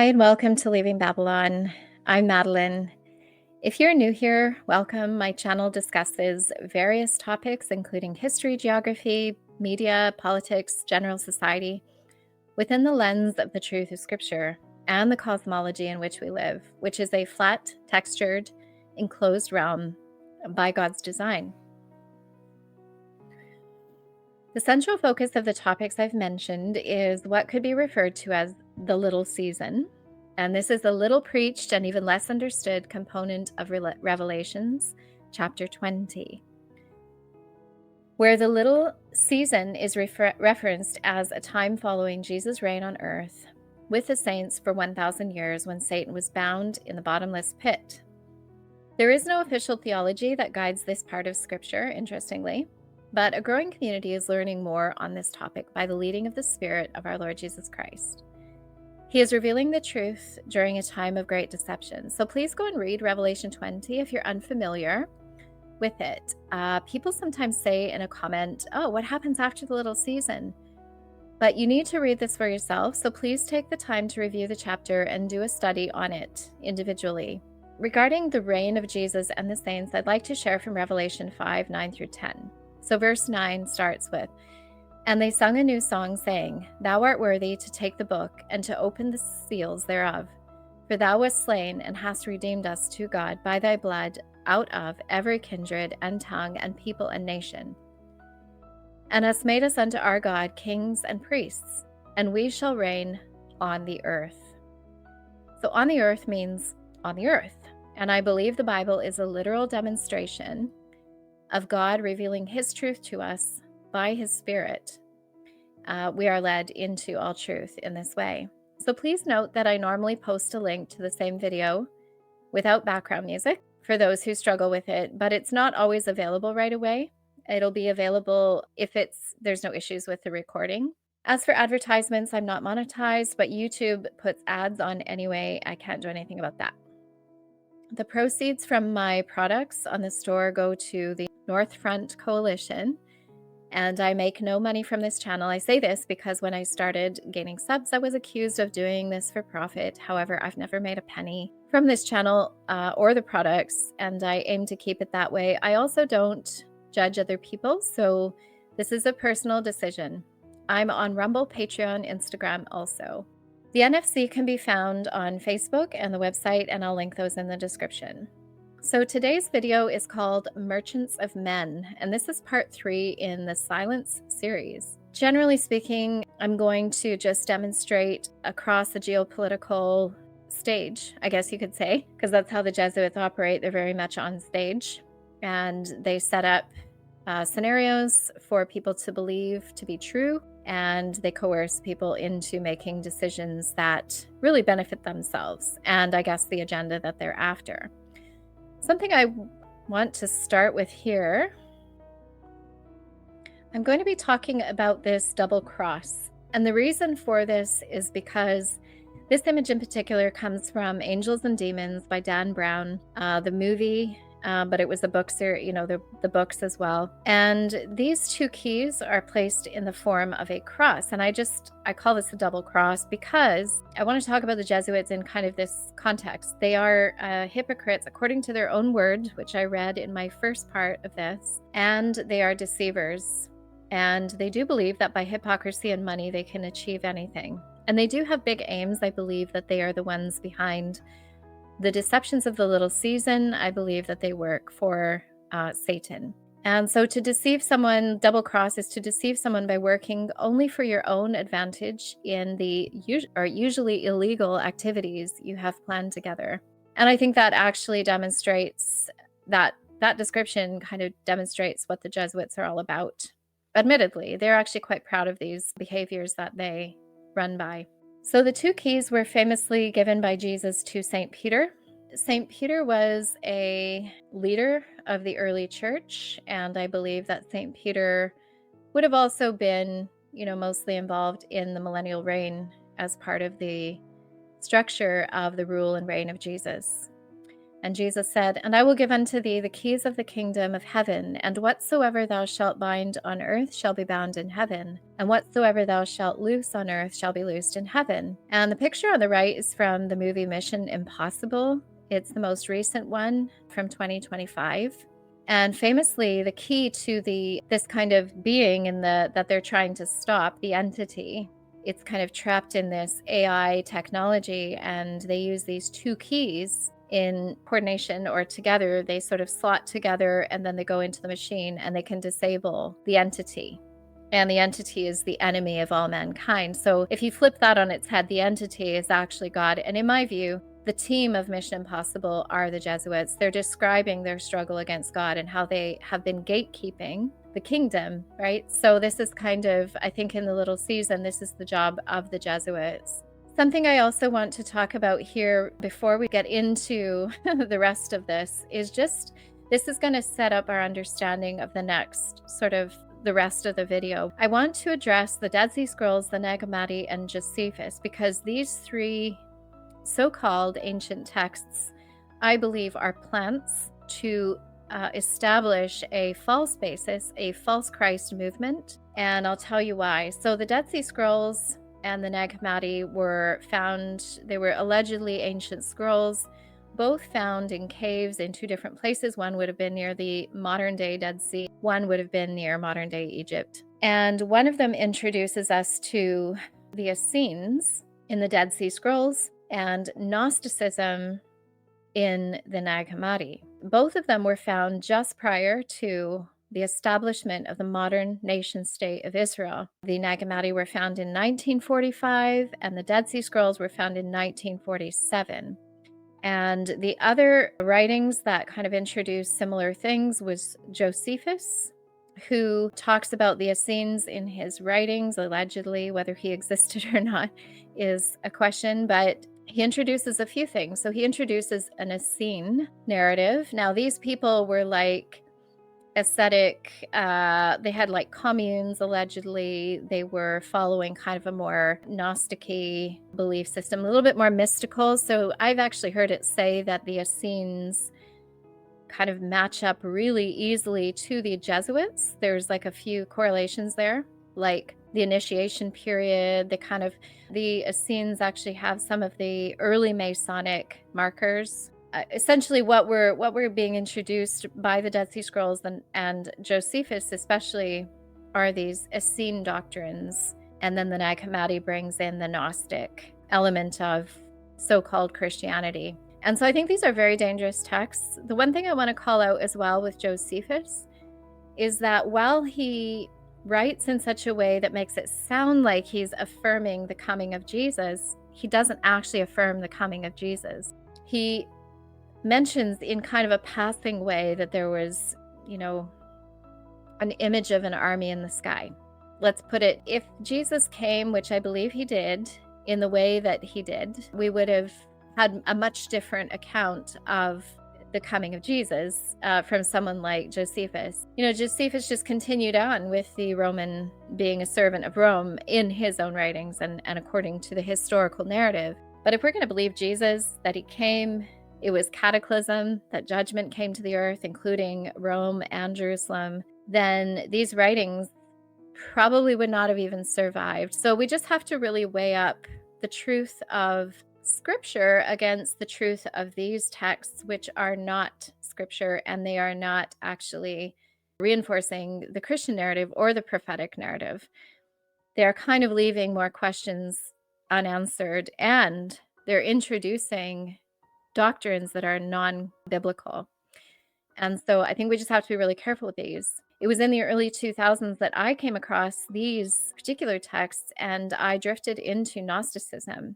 Hi, and welcome to Leaving Babylon. I'm Madeline. If you're new here, welcome. My channel discusses various topics, including history, geography, media, politics, general society, within the lens of the truth of Scripture and the cosmology in which we live, which is a flat, textured, enclosed realm by God's design. The central focus of the topics I've mentioned is what could be referred to as the little season. And this is a little preached and even less understood component of Revelations chapter 20, where the little season is referenced as a time following Jesus' reign on earth with the saints for 1,000 years when Satan was bound in the bottomless pit. There is no official theology that guides this part of Scripture, interestingly, but a growing community is learning more on this topic by the leading of the Spirit of our Lord Jesus Christ. He is revealing the truth during a time of great deception. So please go and read Revelation 20 if you're unfamiliar with it. People sometimes say in a comment, oh, what happens after the little season? But you need to read this for yourself, so please take the time to review the chapter and do a study on it individually. Regarding the reign of Jesus and the saints, I'd like to share from Revelation 5, 9 through 10. So verse 9 starts with, "And they sung a new song, saying, Thou art worthy to take the book and to open the seals thereof. For thou wast slain and hast redeemed us to God by thy blood out of every kindred and tongue and people and nation. And hast made us unto our God kings and priests, and we shall reign on the earth." So on the earth means on the earth. And I believe the Bible is a literal demonstration of God revealing his truth to us by his Spirit. We are led into all truth in this way. So please note that I normally post a link to the same video without background music for those who struggle with it, but it's not always available right away. It'll be available if there's no issues with the recording. As for advertisements, I'm not monetized, but YouTube puts ads on anyway. I can't do anything about that. The proceeds from my products on the store go to the North Front Coalition, and I make no money from this channel. I say this because when I started gaining subs, I was accused of doing this for profit. However, I've never made a penny from this channel or the products, and I aim to keep it that way. I also don't judge other people, so this is a personal decision. I'm on Rumble, Patreon, Instagram also. The NFC can be found on Facebook and the website, and I'll link those in the description. So today's video is called Merchants of Men, and this is part 3 in the Silence series. Generally speaking, I'm going to just demonstrate across the geopolitical stage, I guess you could say, because that's how the Jesuits operate. They're very much on stage, and they set up scenarios for people to believe to be true, and they coerce people into making decisions that really benefit themselves and I guess the agenda that they're after. Something I want to start with here, I'm going to be talking about this double cross. And the reason for this is because this image in particular comes from Angels and Demons by Dan Brown, the movie, but it was the book series, the books as well. And these two keys are placed in the form of a cross. And I call this a double cross because I want to talk about the Jesuits in kind of this context. They are hypocrites according to their own word, which I read in my first part of this, and they are deceivers. And they do believe that by hypocrisy and money, they can achieve anything. And they do have big aims. I believe that they are the ones behind the deceptions of the little season. I believe that they work for Satan. And so to deceive someone, double cross, is to deceive someone by working only for your own advantage in the usually illegal activities you have planned together. And I think that actually demonstrates that description kind of demonstrates what the Jesuits are all about. Admittedly, they're actually quite proud of these behaviors that they run by. So the two keys were famously given by Jesus to St. Peter. St. Peter was a leader of the early church, and I believe that St. Peter would have also been, mostly involved in the millennial reign as part of the structure of the rule and reign of Jesus. And Jesus said, "And I will give unto thee the keys of the kingdom of heaven, and whatsoever thou shalt bind on earth shall be bound in heaven, and whatsoever thou shalt loose on earth shall be loosed in heaven." And the picture on the right is from the movie Mission Impossible. It's the most recent one from 2025. And famously, the key to this kind of being that they're trying to stop, the entity, it's kind of trapped in this AI technology, and they use these two keys in coordination or together. They sort of slot together, and then they go into the machine, and they can disable the entity. And the entity is the enemy of all mankind. So if you flip that on its head, the entity is actually God. And in my view, the team of Mission Impossible are the Jesuits. They're describing their struggle against God and how they have been gatekeeping the kingdom, right? So this is kind of, I think in the little season, this is the job of the Jesuits. Something I also want to talk about here before we get into the rest of this is just, this is going to set up our understanding of the next sort of the rest of the video. I want to address the Dead Sea Scrolls, the Nag Hammadi, and Josephus, because these three so-called ancient texts, I believe, are plants to establish a false basis, a false Christ movement, and I'll tell you why. So the Dead Sea Scrolls and the Nag Hammadi were found, they were allegedly ancient scrolls, both found in caves in two different places. One would have been near the modern-day Dead Sea, one would have been near modern-day Egypt. And one of them introduces us to the Essenes in the Dead Sea Scrolls and Gnosticism in the Nag Hammadi. Both of them were found just prior to the establishment of the modern nation state of Israel. The Nag Hammadi were found in 1945, and the Dead Sea Scrolls were found in 1947. And the other writings that kind of introduced similar things was Josephus, who talks about the Essenes in his writings. Allegedly, whether he existed or not is a question, but he introduces a few things. So he introduces an Essene narrative. Now, these people were like ascetic, they had like communes. Allegedly, they were following kind of a more Gnostic-y belief system, a little bit more mystical. So I've actually heard it say that the Essenes kind of match up really easily to the Jesuits. There's like a few correlations there, like the initiation period, the Essenes actually have some of the early Masonic markers. Essentially what we're being introduced by the Dead Sea Scrolls and Josephus especially are these Essene doctrines. And then the Nag Hammadi brings in the Gnostic element of so-called Christianity. And so I think these are very dangerous texts. The one thing I want to call out as well with Josephus is that while he writes in such a way that makes it sound like he's affirming the coming of Jesus, he doesn't actually affirm the coming of Jesus. He mentions in kind of a passing way that there was, an image of an army in the sky. Let's put it, if Jesus came, which I believe he did, in the way that he did, we would have had a much different account of the coming of Jesus from someone like Josephus. Josephus just continued on with the Roman being a servant of Rome in his own writings and according to the historical narrative. But if we're going to believe Jesus, that he came, it was cataclysm, that judgment came to the earth, including Rome and Jerusalem, then these writings probably would not have even survived. So we just have to really weigh up the truth of Scripture against the truth of these texts, which are not Scripture, and they are not actually reinforcing the Christian narrative or the prophetic narrative. They're kind of leaving more questions unanswered, and they're introducing doctrines that are non-biblical. And so I think we just have to be really careful with these. It was in the early 2000s that I came across these particular texts, and I drifted into Gnosticism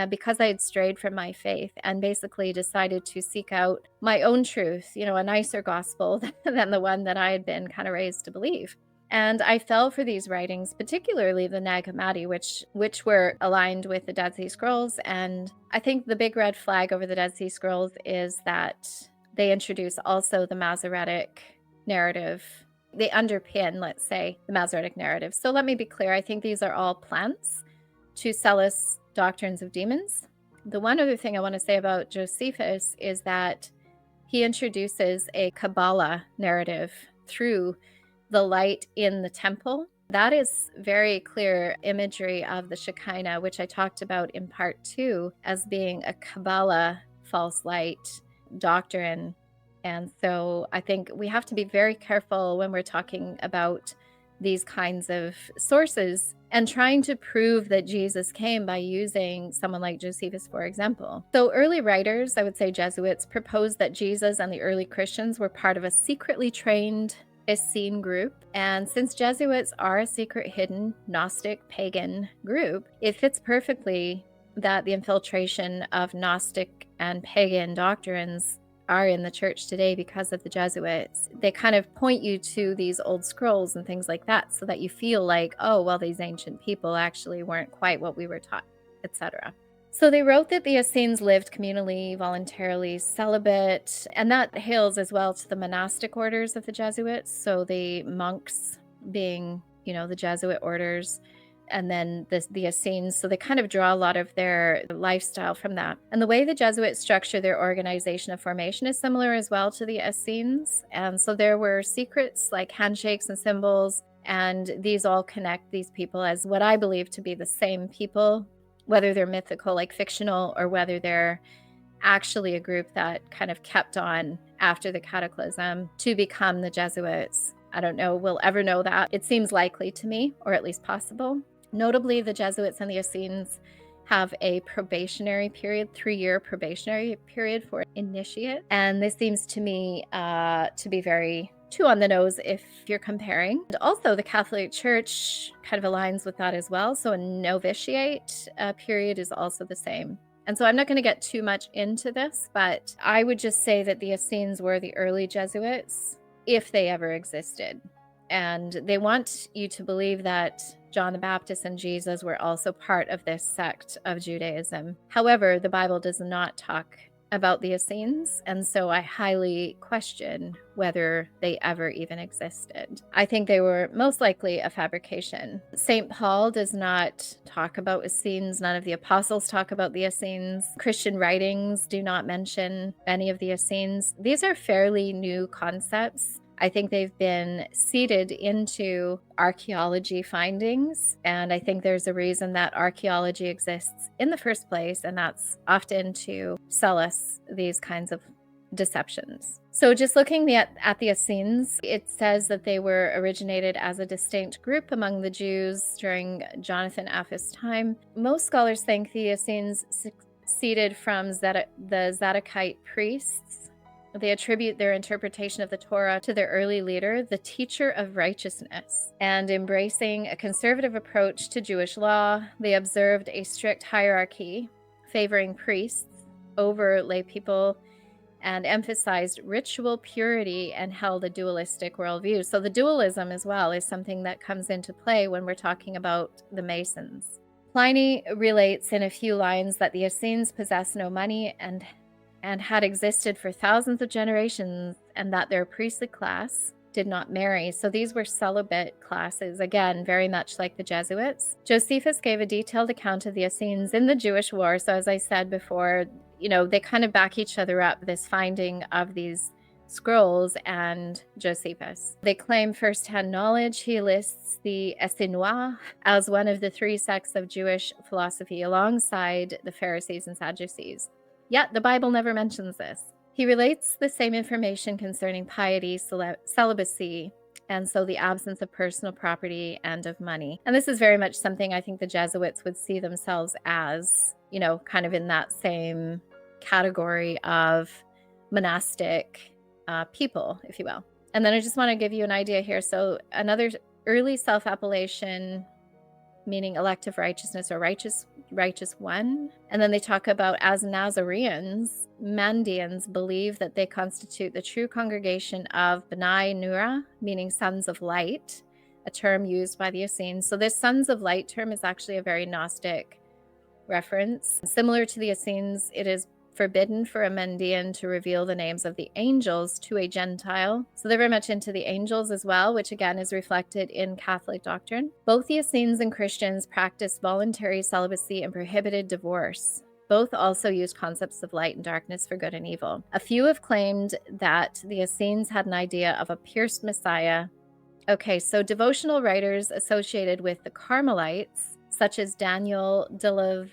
because I had strayed from my faith and basically decided to seek out my own truth, a nicer gospel than the one that I had been kind of raised to believe. And I fell for these writings, particularly the Nag Hammadi, which were aligned with the Dead Sea Scrolls. And I think the big red flag over the Dead Sea Scrolls is that they introduce also the Masoretic narrative. They underpin, let's say, the Masoretic narrative. So let me be clear. I think these are all plants to sell us doctrines of demons. The one other thing I want to say about Josephus is that he introduces a Kabbalah narrative through the light in the temple. That is very clear imagery of the Shekinah, which I talked about in part 2 as being a Kabbalah false light doctrine. And so I think we have to be very careful when we're talking about these kinds of sources and trying to prove that Jesus came by using someone like Josephus, for example. So early writers, I would say Jesuits, proposed that Jesus and the early Christians were part of a secretly trained Essene group. And since Jesuits are a secret, hidden, Gnostic, pagan group, it fits perfectly that the infiltration of Gnostic and pagan doctrines are in the church today because of the Jesuits. They kind of point you to these old scrolls and things like that so that you feel like, oh, well, these ancient people actually weren't quite what we were taught, etc. So they wrote that the Essenes lived communally, voluntarily, celibate, and that hails as well to the monastic orders of the Jesuits. So the monks being, the Jesuit orders, and then the Essenes. So they kind of draw a lot of their lifestyle from that. And the way the Jesuits structure their organization of formation is similar as well to the Essenes. And so there were secrets like handshakes and symbols, and these all connect these people as what I believe to be the same people, whether they're mythical, like fictional, or whether they're actually a group that kind of kept on after the cataclysm to become the Jesuits. I don't know we'll ever know that. It seems likely to me, or at least possible. Notably, the Jesuits and the Essenes have a probationary period, 3-year probationary period for initiate. And this seems to me to be very too on the nose if you're comparing. And also, the Catholic Church kind of aligns with that as well. So a novitiate period is also the same. And so I'm not going to get too much into this, but I would just say that the Essenes were the early Jesuits, if they ever existed. And they want you to believe that John the Baptist and Jesus were also part of this sect of Judaism. However, the Bible does not talk about the Essenes, and so I highly question whether they ever even existed. I think they were most likely a fabrication. St. Paul does not talk about Essenes. None of the apostles talk about the Essenes. Christian writings do not mention any of the Essenes. These are fairly new concepts. I think they've been seeded into archaeology findings, and I think there's a reason that archaeology exists in the first place, and that's often to sell us these kinds of deceptions. So just looking at the Essenes, it says that they were originated as a distinct group among the Jews during Jonathan Apph's time. Most scholars think the Essenes succeeded from the Zadokite priests. They attribute their interpretation of the Torah to their early leader, the teacher of righteousness. And embracing a conservative approach to Jewish law, they observed a strict hierarchy, favoring priests over lay people, and emphasized ritual purity and held a dualistic worldview. So the dualism as well is something that comes into play when we're talking about the Masons. Pliny relates in a few lines that the Essenes possessed no money and had existed for thousands of generations, and that their priestly class did not marry. So these were celibate classes, again, very much like the Jesuits. Josephus gave a detailed account of the Essenes in the Jewish War. So as I said before, they kind of back each other up, this finding of these scrolls and Josephus. They claim firsthand knowledge. He lists the Essenois as one of the 3 sects of Jewish philosophy alongside the Pharisees and Sadducees. Yet the Bible never mentions this. He relates the same information concerning piety, celibacy, and so the absence of personal property and of money. And this is very much something I think the Jesuits would see themselves as, kind of in that same category of monastic people, if you will. And then I just want to give you an idea here. So another early self-appellation, meaning elective righteousness or righteous one. And then they talk about, as Nazareans, Mandeans believe that they constitute the true congregation of B'nai Nura, meaning sons of light, a term used by the Essenes. So this sons of light term is actually a very Gnostic reference. Similar to the Essenes, it is forbidden for a Mandean to reveal the names of the angels to a Gentile. So they're very much into the angels as well, which again is reflected in Catholic doctrine. Both the Essenes and Christians practiced voluntary celibacy and prohibited divorce. Both also used concepts of light and darkness for good and evil. A few have claimed that the Essenes had an idea of a pierced Messiah. Okay, so devotional writers associated with the Carmelites, such as Daniel de la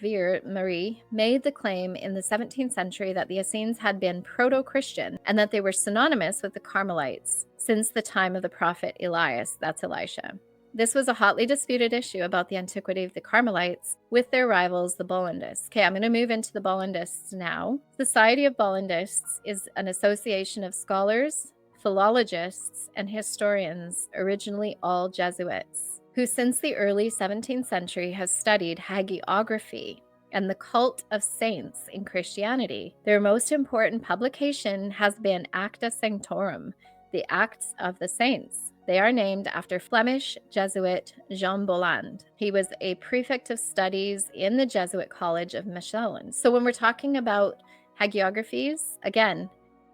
Marie, made the claim in the 17th century that the Essenes had been proto-Christian and that they were synonymous with the Carmelites since the time of the prophet Elias, that's Elisha. This was a hotly disputed issue about the antiquity of the Carmelites with their rivals, the Bollandists. Okay, I'm going to move into the Bollandists now. Society of Bollandists is an association of scholars, philologists, and historians, originally all Jesuits, who since the early 17th century has studied hagiography and the cult of saints in Christianity. Their most important publication has been Acta Sanctorum, the Acts of the Saints. They are named after Flemish Jesuit Jean Bolland. He was a prefect of studies in the Jesuit College of Mechelen. So when we're talking about hagiographies, again,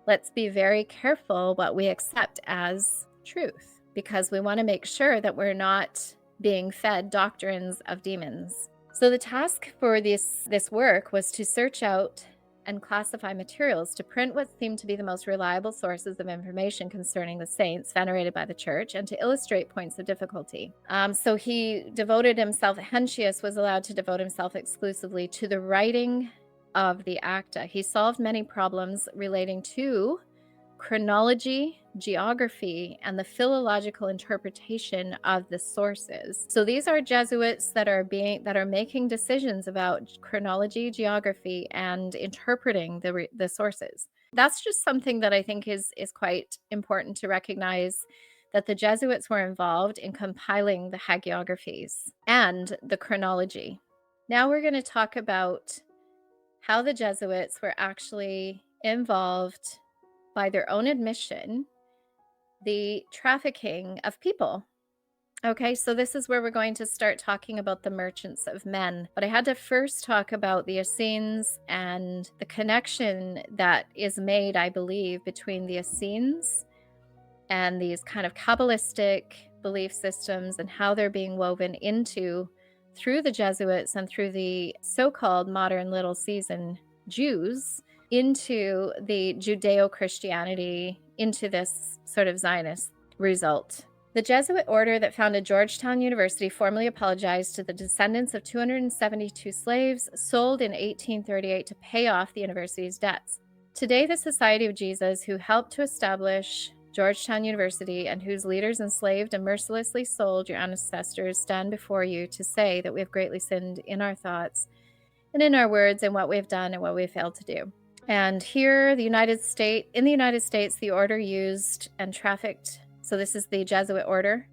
let's be very careful what we accept as truth, because we want to make sure that we're not being fed doctrines of demons. So the task for this work was to search out and classify materials to print what seemed to be the most reliable sources of information concerning the saints venerated by the church and to illustrate points of difficulty. So he devoted himself, Hentius was allowed to devote himself exclusively to the writing of the Acta. He solved many problems relating to chronology, geography, and the philological interpretation of the sources. So these are Jesuits that are making decisions about chronology, geography, and interpreting the sources. That's just something that I think is quite important to recognize, that the Jesuits were involved in compiling the hagiographies and the chronology. Now we're going to talk about how the Jesuits were actually involved, by their own admission, the trafficking of people. Okay, so this is where we're going to start talking about the merchants of men. But I had to first talk about the Essenes and the connection that is made, I believe, between the Essenes and these kind of Kabbalistic belief systems and how they're being woven into, through the Jesuits and through the so-called modern Little Season Jews, into the Judeo-Christianity, into this sort of Zionist result. The Jesuit order that founded Georgetown University formally apologized to the descendants of 272 slaves sold in 1838 to pay off the university's debts. Today, the Society of Jesus, who helped to establish Georgetown University and whose leaders enslaved and mercilessly sold your ancestors, stand before you to say that we have greatly sinned in our thoughts and in our words, and what we have done and what we have failed to do. And here, in the United States, the order used and trafficked, so this is the Jesuit order,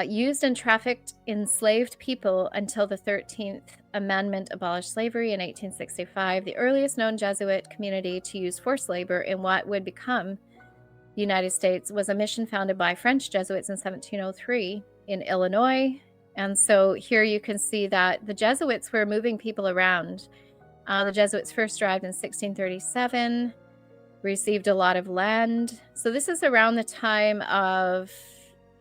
used and trafficked enslaved people until the 13th Amendment abolished slavery in 1865, the earliest known Jesuit community to use forced labor in what would become the United States was a mission founded by French Jesuits in 1703 in Illinois. And so here you can see that the Jesuits were moving people around. The Jesuits first arrived in 1637, received a lot of land. So this is around the time of,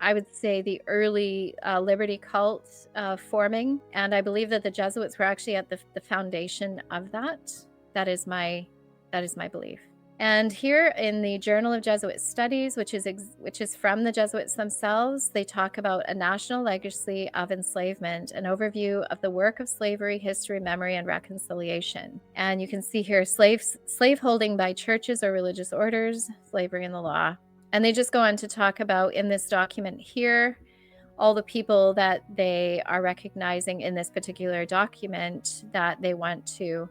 I would say, the early liberty cult forming. And I believe that the Jesuits were actually at the foundation of that. That is my belief. And here in the Journal of Jesuit Studies, which is from the Jesuits themselves, they talk about a national legacy of enslavement, an overview of the work of slavery, history, memory, and reconciliation. And you can see here slaveholding by churches or religious orders, slavery in the law. And they just go on to talk about, in this document here, all the people that they are recognizing in this particular document that they want to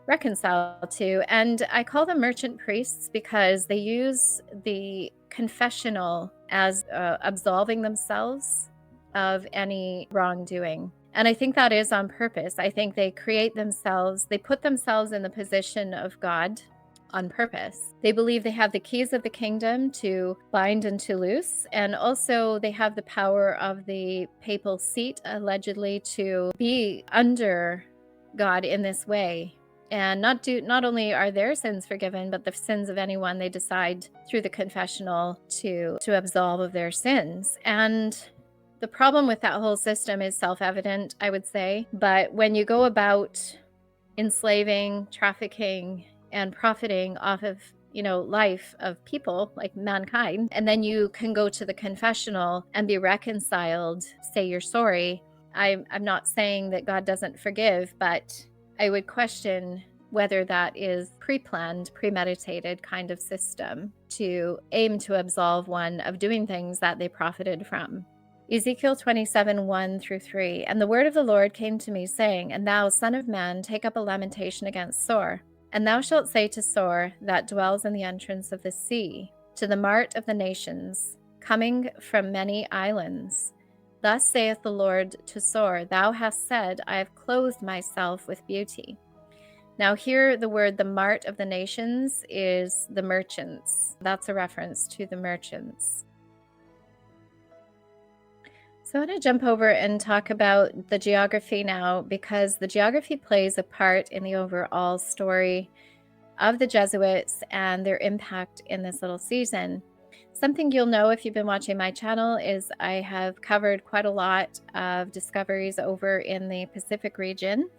reconcile to. And I call them merchant priests because they use the confessional as absolving themselves of any wrongdoing. And I think that is on purpose. I think they put themselves in the position of God on purpose. They believe they have the keys of the kingdom to bind and to loose. And also they have the power of the papal seat, allegedly, to be under God in this way. And not only are their sins forgiven, but the sins of anyone they decide through the confessional to absolve of their sins. And the problem with that whole system is self-evident, I would say. But when you go about enslaving, trafficking, and profiting off of, life of people like mankind. And then you can go to the confessional and be reconciled, say you're sorry. I'm not saying that God doesn't forgive, but I would question whether that is pre-planned, premeditated kind of system to aim to absolve one of doing things that they profited from. Ezekiel 27:1-3. And the word of the Lord came to me, saying, And thou, son of man, take up a lamentation against Sor. And thou shalt say to Sor, that dwells in the entrance of the sea, to the mart of the nations, coming from many islands. Thus saith the Lord to Sor, Thou hast said, I have clothed myself with beauty. Now here the word the mart of the nations is the merchants. That's a reference to the merchants. So I want to jump over and talk about the geography now, because the geography plays a part in the overall story of the Jesuits and their impact in this little season. Something you'll know if you've been watching my channel is I have covered quite a lot of discoveries over in the Pacific region,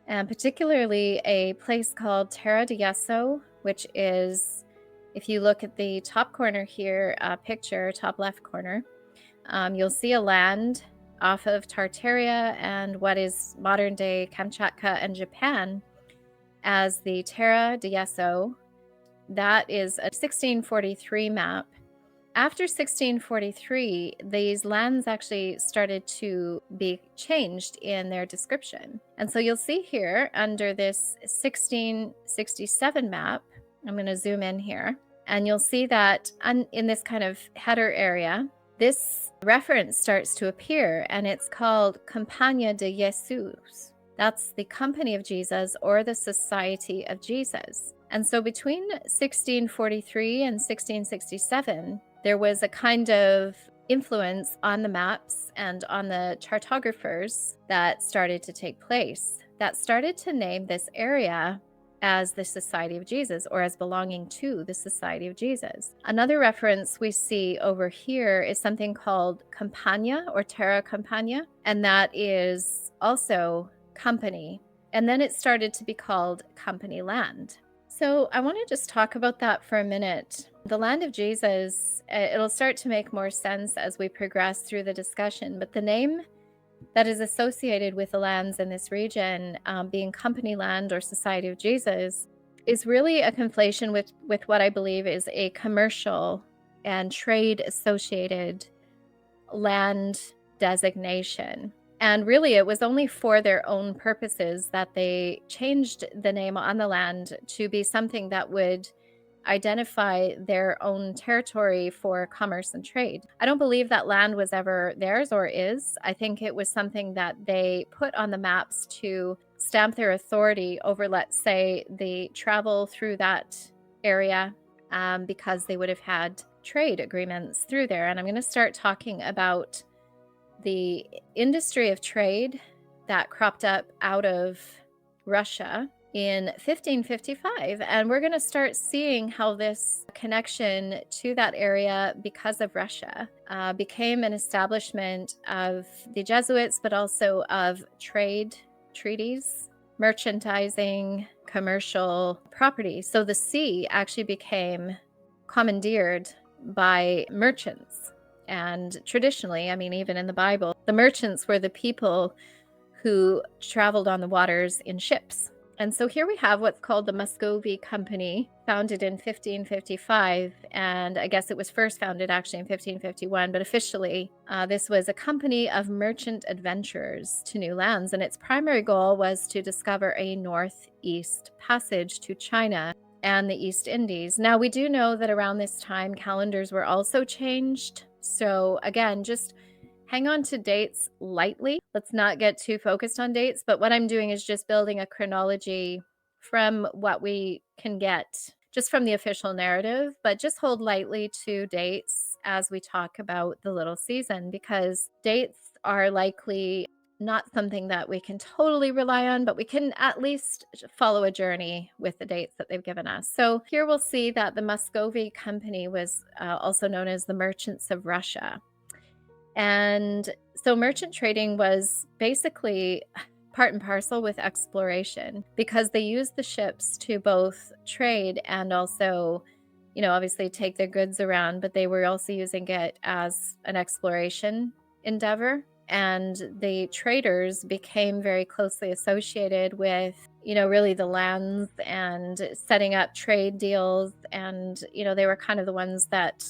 and particularly a place called Terra de Yeso, which is, if you look at the top corner here, picture, top left corner, you'll see a land off of Tartaria and what is modern-day Kamchatka and Japan as the Terra de Yeso. That is a 1643 map. After 1643, these lands actually started to be changed in their description. And so you'll see here under this 1667 map, I'm going to zoom in here, and you'll see that in this kind of header area, this reference starts to appear, and it's called Compañía de Jesús. That's the Company of Jesus, or the Society of Jesus. And so between 1643 and 1667, there was a kind of influence on the maps and on the chartographers that started to take place, that started to name this area as the Society of Jesus, or as belonging to the Society of Jesus. Another reference we see over here is something called Campania or Terra Campania, and that is also company. And then it started to be called Company Land. So I want to just talk about that for a minute. The land of Jesus, it'll start to make more sense as we progress through the discussion, but the name that is associated with the lands in this region, being Company Land or Society of Jesus, is really a conflation with what I believe is a commercial and trade associated land designation. And really, it was only for their own purposes that they changed the name on the land to be something that would identify their own territory for commerce and trade. I don't believe that land was ever theirs or is. I think it was something that they put on the maps to stamp their authority over, let's say, the travel through that area, because they would have had trade agreements through there. And I'm going to start talking about the industry of trade that cropped up out of Russia in 1555, and we're going to start seeing how this connection to that area, because of Russia, became an establishment of the Jesuits, but also of trade treaties, merchandising, commercial property. So the sea actually became commandeered by merchants. And traditionally, I mean, even in the Bible, the merchants were the people who traveled on the waters in ships. And so here we have what's called the Muscovy Company, founded in 1555. And I guess it was first founded actually in 1551, but officially this was a company of merchant adventurers to new lands. And its primary goal was to discover a northeast passage to China and the East Indies. Now, we do know that around this time, calendars were also changed. So again, just hang on to dates lightly. Let's not get too focused on dates, but what I'm doing is just building a chronology from what we can get just from the official narrative, but just hold lightly to dates as we talk about the little season, because dates are likely not something that we can totally rely on, but we can at least follow a journey with the dates that they've given us. So here we'll see that the Muscovy Company was also known as the Merchants of Russia. And so merchant trading was basically part and parcel with exploration, because they used the ships to both trade and also, obviously take their goods around, but they were also using it as an exploration endeavor. And the traders became very closely associated with, really the lands and setting up trade deals. And, they were kind of the ones that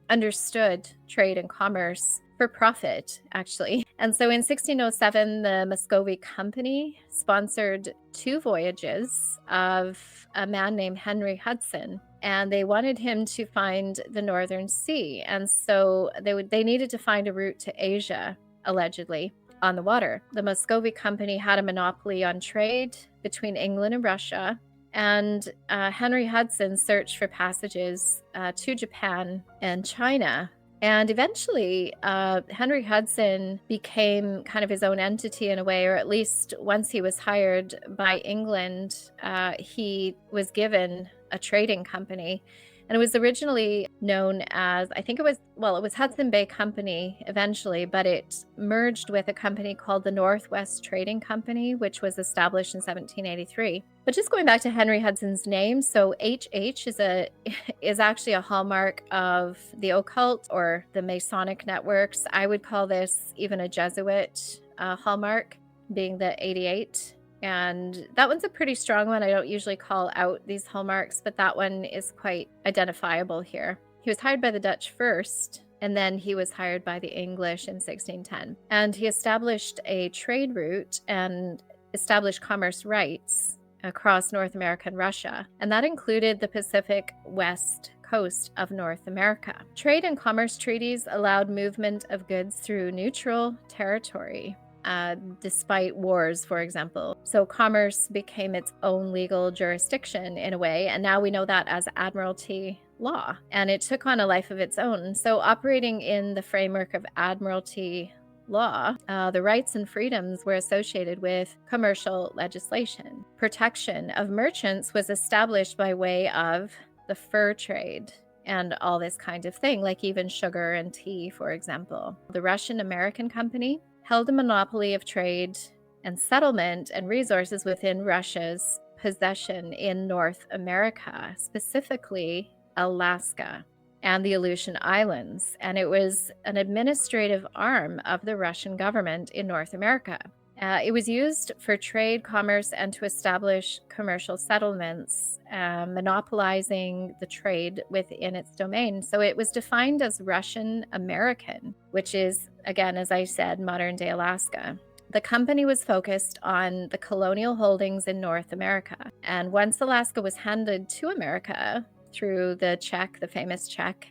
understood trade and commerce for profit, actually. And so in 1607, the Muscovy Company sponsored 2 voyages of a man named Henry Hudson, and they wanted him to find the Northern Sea. And so they needed to find a route to Asia, allegedly, on the water. The Muscovy Company had a monopoly on trade between England and Russia, and Henry Hudson searched for passages to Japan and China. And eventually, Henry Hudson became kind of his own entity in a way, or at least once he was hired by England, he was given a trading company. And it was originally known as, I think it was Hudson Bay Company eventually, but it merged with a company called the Northwest Trading Company, which was established in 1783. But just going back to Henry Hudson's name, so HH is actually a hallmark of the occult or the Masonic networks. I would call this even a Jesuit hallmark, being the 88. And that one's a pretty strong one. I don't usually call out these hallmarks, but that one is quite identifiable here. He was hired by the Dutch first, and then he was hired by the English in 1610. And he established a trade route and established commerce rights across North America and Russia. And that included the Pacific West coast of North America. Trade and commerce treaties allowed movement of goods through neutral territory, despite wars, for example. So commerce became its own legal jurisdiction in a way, and now we know that as Admiralty law, and it took on a life of its own. So operating in the framework of Admiralty law, the rights and freedoms were associated with commercial legislation. Protection of merchants was established by way of the fur trade and all this kind of thing, like even sugar and tea, for example. The Russian-American Company held a monopoly of trade and settlement and resources within Russia's possession in North America, specifically Alaska and the Aleutian Islands. And it was an administrative arm of the Russian government in North America. It was used for trade, commerce, and to establish commercial settlements, monopolizing the trade within its domain. So it was defined as Russian American, which is, again, as I said, modern-day Alaska. The company was focused on the colonial holdings in North America. And once Alaska was handed to America through the famous check,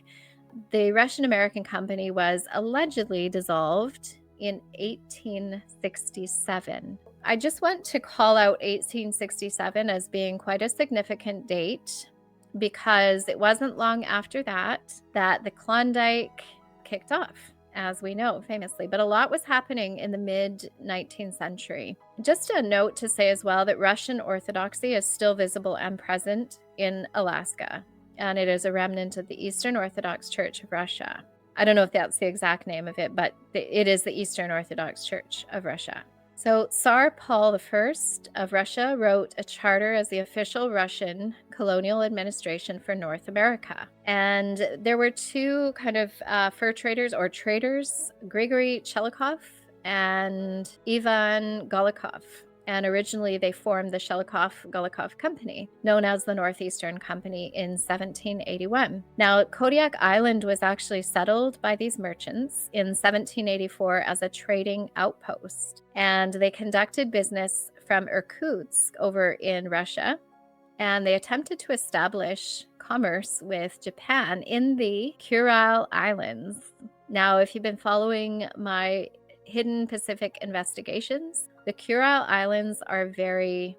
the Russian-American Company was allegedly dissolved in 1867. I just want to call out 1867 as being quite a significant date, because it wasn't long after that the Klondike kicked off, as we know, famously. But a lot was happening in the mid-19th century. Just a note to say as well that Russian Orthodoxy is still visible and present in Alaska, and it is a remnant of the Eastern Orthodox Church of Russia. I don't know if that's the exact name of it, but it is the Eastern Orthodox Church of Russia. So Tsar Paul I of Russia wrote a charter as the official Russian colonial administration for North America. And there were 2 kind of fur traders or traders, Grigory Chelikov and Ivan Golikov. And originally they formed the Chelikov-Golikov Company, known as the Northeastern Company, in 1781. Now, Kodiak Island was actually settled by these merchants in 1784 as a trading outpost, and they conducted business from Irkutsk over in Russia, and they attempted to establish commerce with Japan in the Kuril Islands. Now, if you've been following my Hidden Pacific investigations, the Kuril Islands are very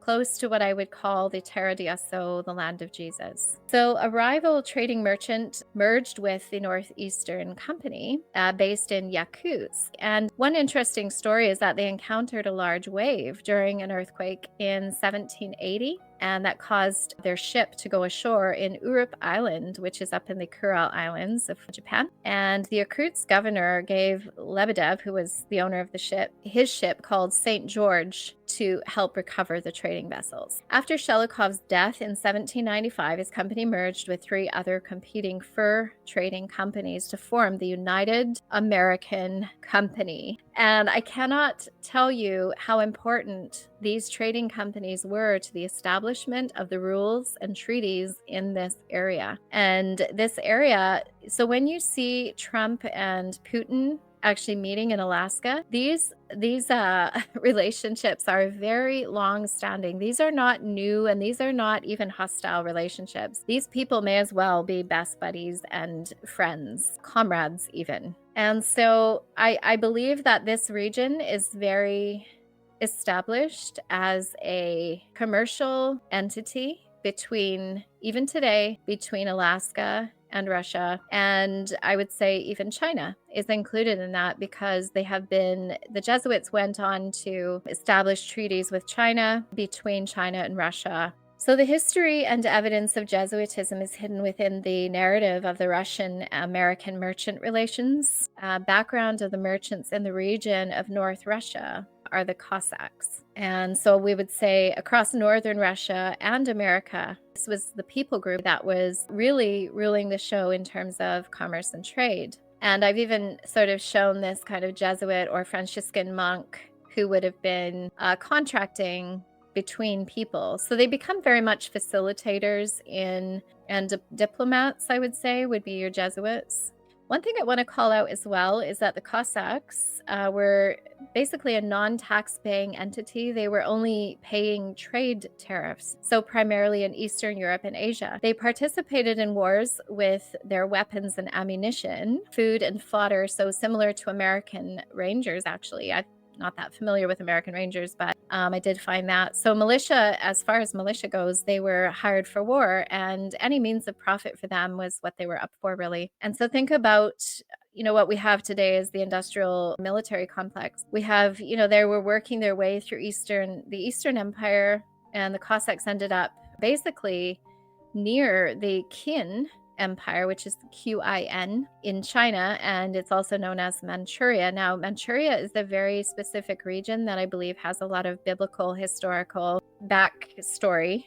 close to what I would call the Terra de Asso, the land of Jesus. So a rival trading merchant merged with the Northeastern Company based in Yakutsk. And one interesting story is that they encountered a large wave during an earthquake in 1780. and that caused their ship to go ashore in Urip Island, which is up in the Kuril Islands of Japan. And the Irkutsk governor gave Lebedev, who was the owner of the ship, his ship called St. George to help recover the trading vessels. After Shelikov's death in 1795, his company merged with 3 other competing fur trading companies to form the United American Company. And I cannot tell you how important these trading companies were to the establishment of the rules and treaties in this area. And this area, so when you see Trump and Putin actually meeting in Alaska, these relationships are very long-standing. These are not new, and these are not even hostile relationships. These people may as well be best buddies and friends, comrades even. And so I believe that this region is very established as a commercial entity between, even today, between Alaska and Russia. And I would say even China is included in that, because the Jesuits went on to establish treaties with China, between China and Russia. So the history and evidence of Jesuitism is hidden within the narrative of the Russian-American merchant relations. Background of the merchants in the region of North Russia are the Cossacks. And so we would say across northern Russia and America, this was the people group that was really ruling the show in terms of commerce and trade. And I've even sort of shown this kind of Jesuit or Franciscan monk who would have been contracting between people. So they become very much facilitators and diplomats, I would say, would be your Jesuits. One thing I want to call out as well is that the Cossacks were basically a non-tax-paying entity. They were only paying trade tariffs, so primarily in Eastern Europe and Asia. They participated in wars with their weapons and ammunition, food and fodder, so similar to American Rangers, actually. I'm not that familiar with American Rangers, but I did find that. So militia, as far as militia goes, they were hired for war, and any means of profit for them was what they were up for, really. And so think about, what we have today is the industrial military complex. We have, they were working their way through the Eastern Empire, and the Cossacks ended up basically near the Qin Empire, which is Qin in China, and it's also known as Manchuria. Now, Manchuria is a very specific region that I believe has a lot of biblical historical backstory.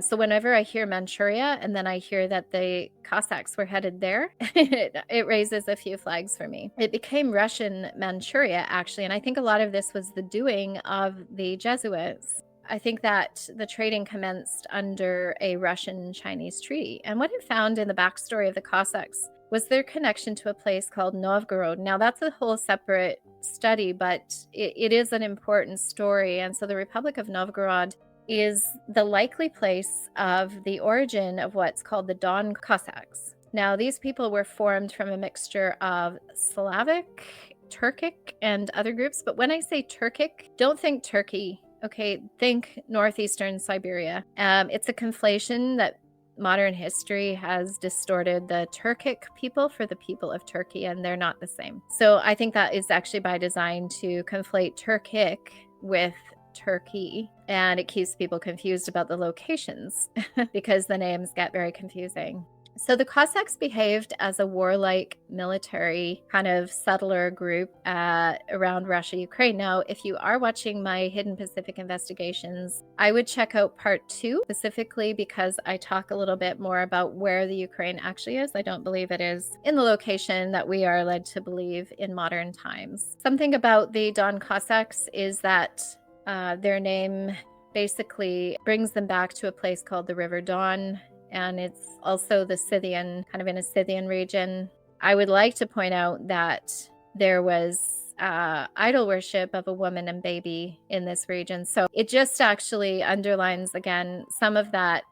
So whenever I hear Manchuria and then I hear that the Cossacks were headed there, it raises a few flags for me. It became Russian Manchuria, actually, and I think a lot of this was the doing of the Jesuits. I think that the trading commenced under a Russian-Chinese treaty. And what it found in the backstory of the Cossacks was their connection to a place called Novgorod. Now, that's a whole separate study, but it is an important story. And so the Republic of Novgorod is the likely place of the origin of what's called the Don Cossacks. Now, these people were formed from a mixture of Slavic, Turkic, and other groups. But when I say Turkic, don't think Turkey. Okay, think northeastern Siberia. It's a conflation that modern history has distorted the Turkic people for the people of Turkey, and they're not the same. So I think that is actually by design to conflate Turkic with Turkey, and it keeps people confused about the locations because the names get very confusing. So the Cossacks behaved as a warlike military kind of settler group around Russia, Ukraine. Now, if you are watching my Hidden Pacific Investigations, I would check out part 2, specifically because I talk a little bit more about where the Ukraine actually is. I don't believe it is in the location that we are led to believe in modern times. Something about the Don Cossacks is that their name basically brings them back to a place called the River Don, and it's also the Scythian, kind of in a Scythian region. I would like to point out that there was idol worship of a woman and baby in this region. So it just actually underlines, again, some of that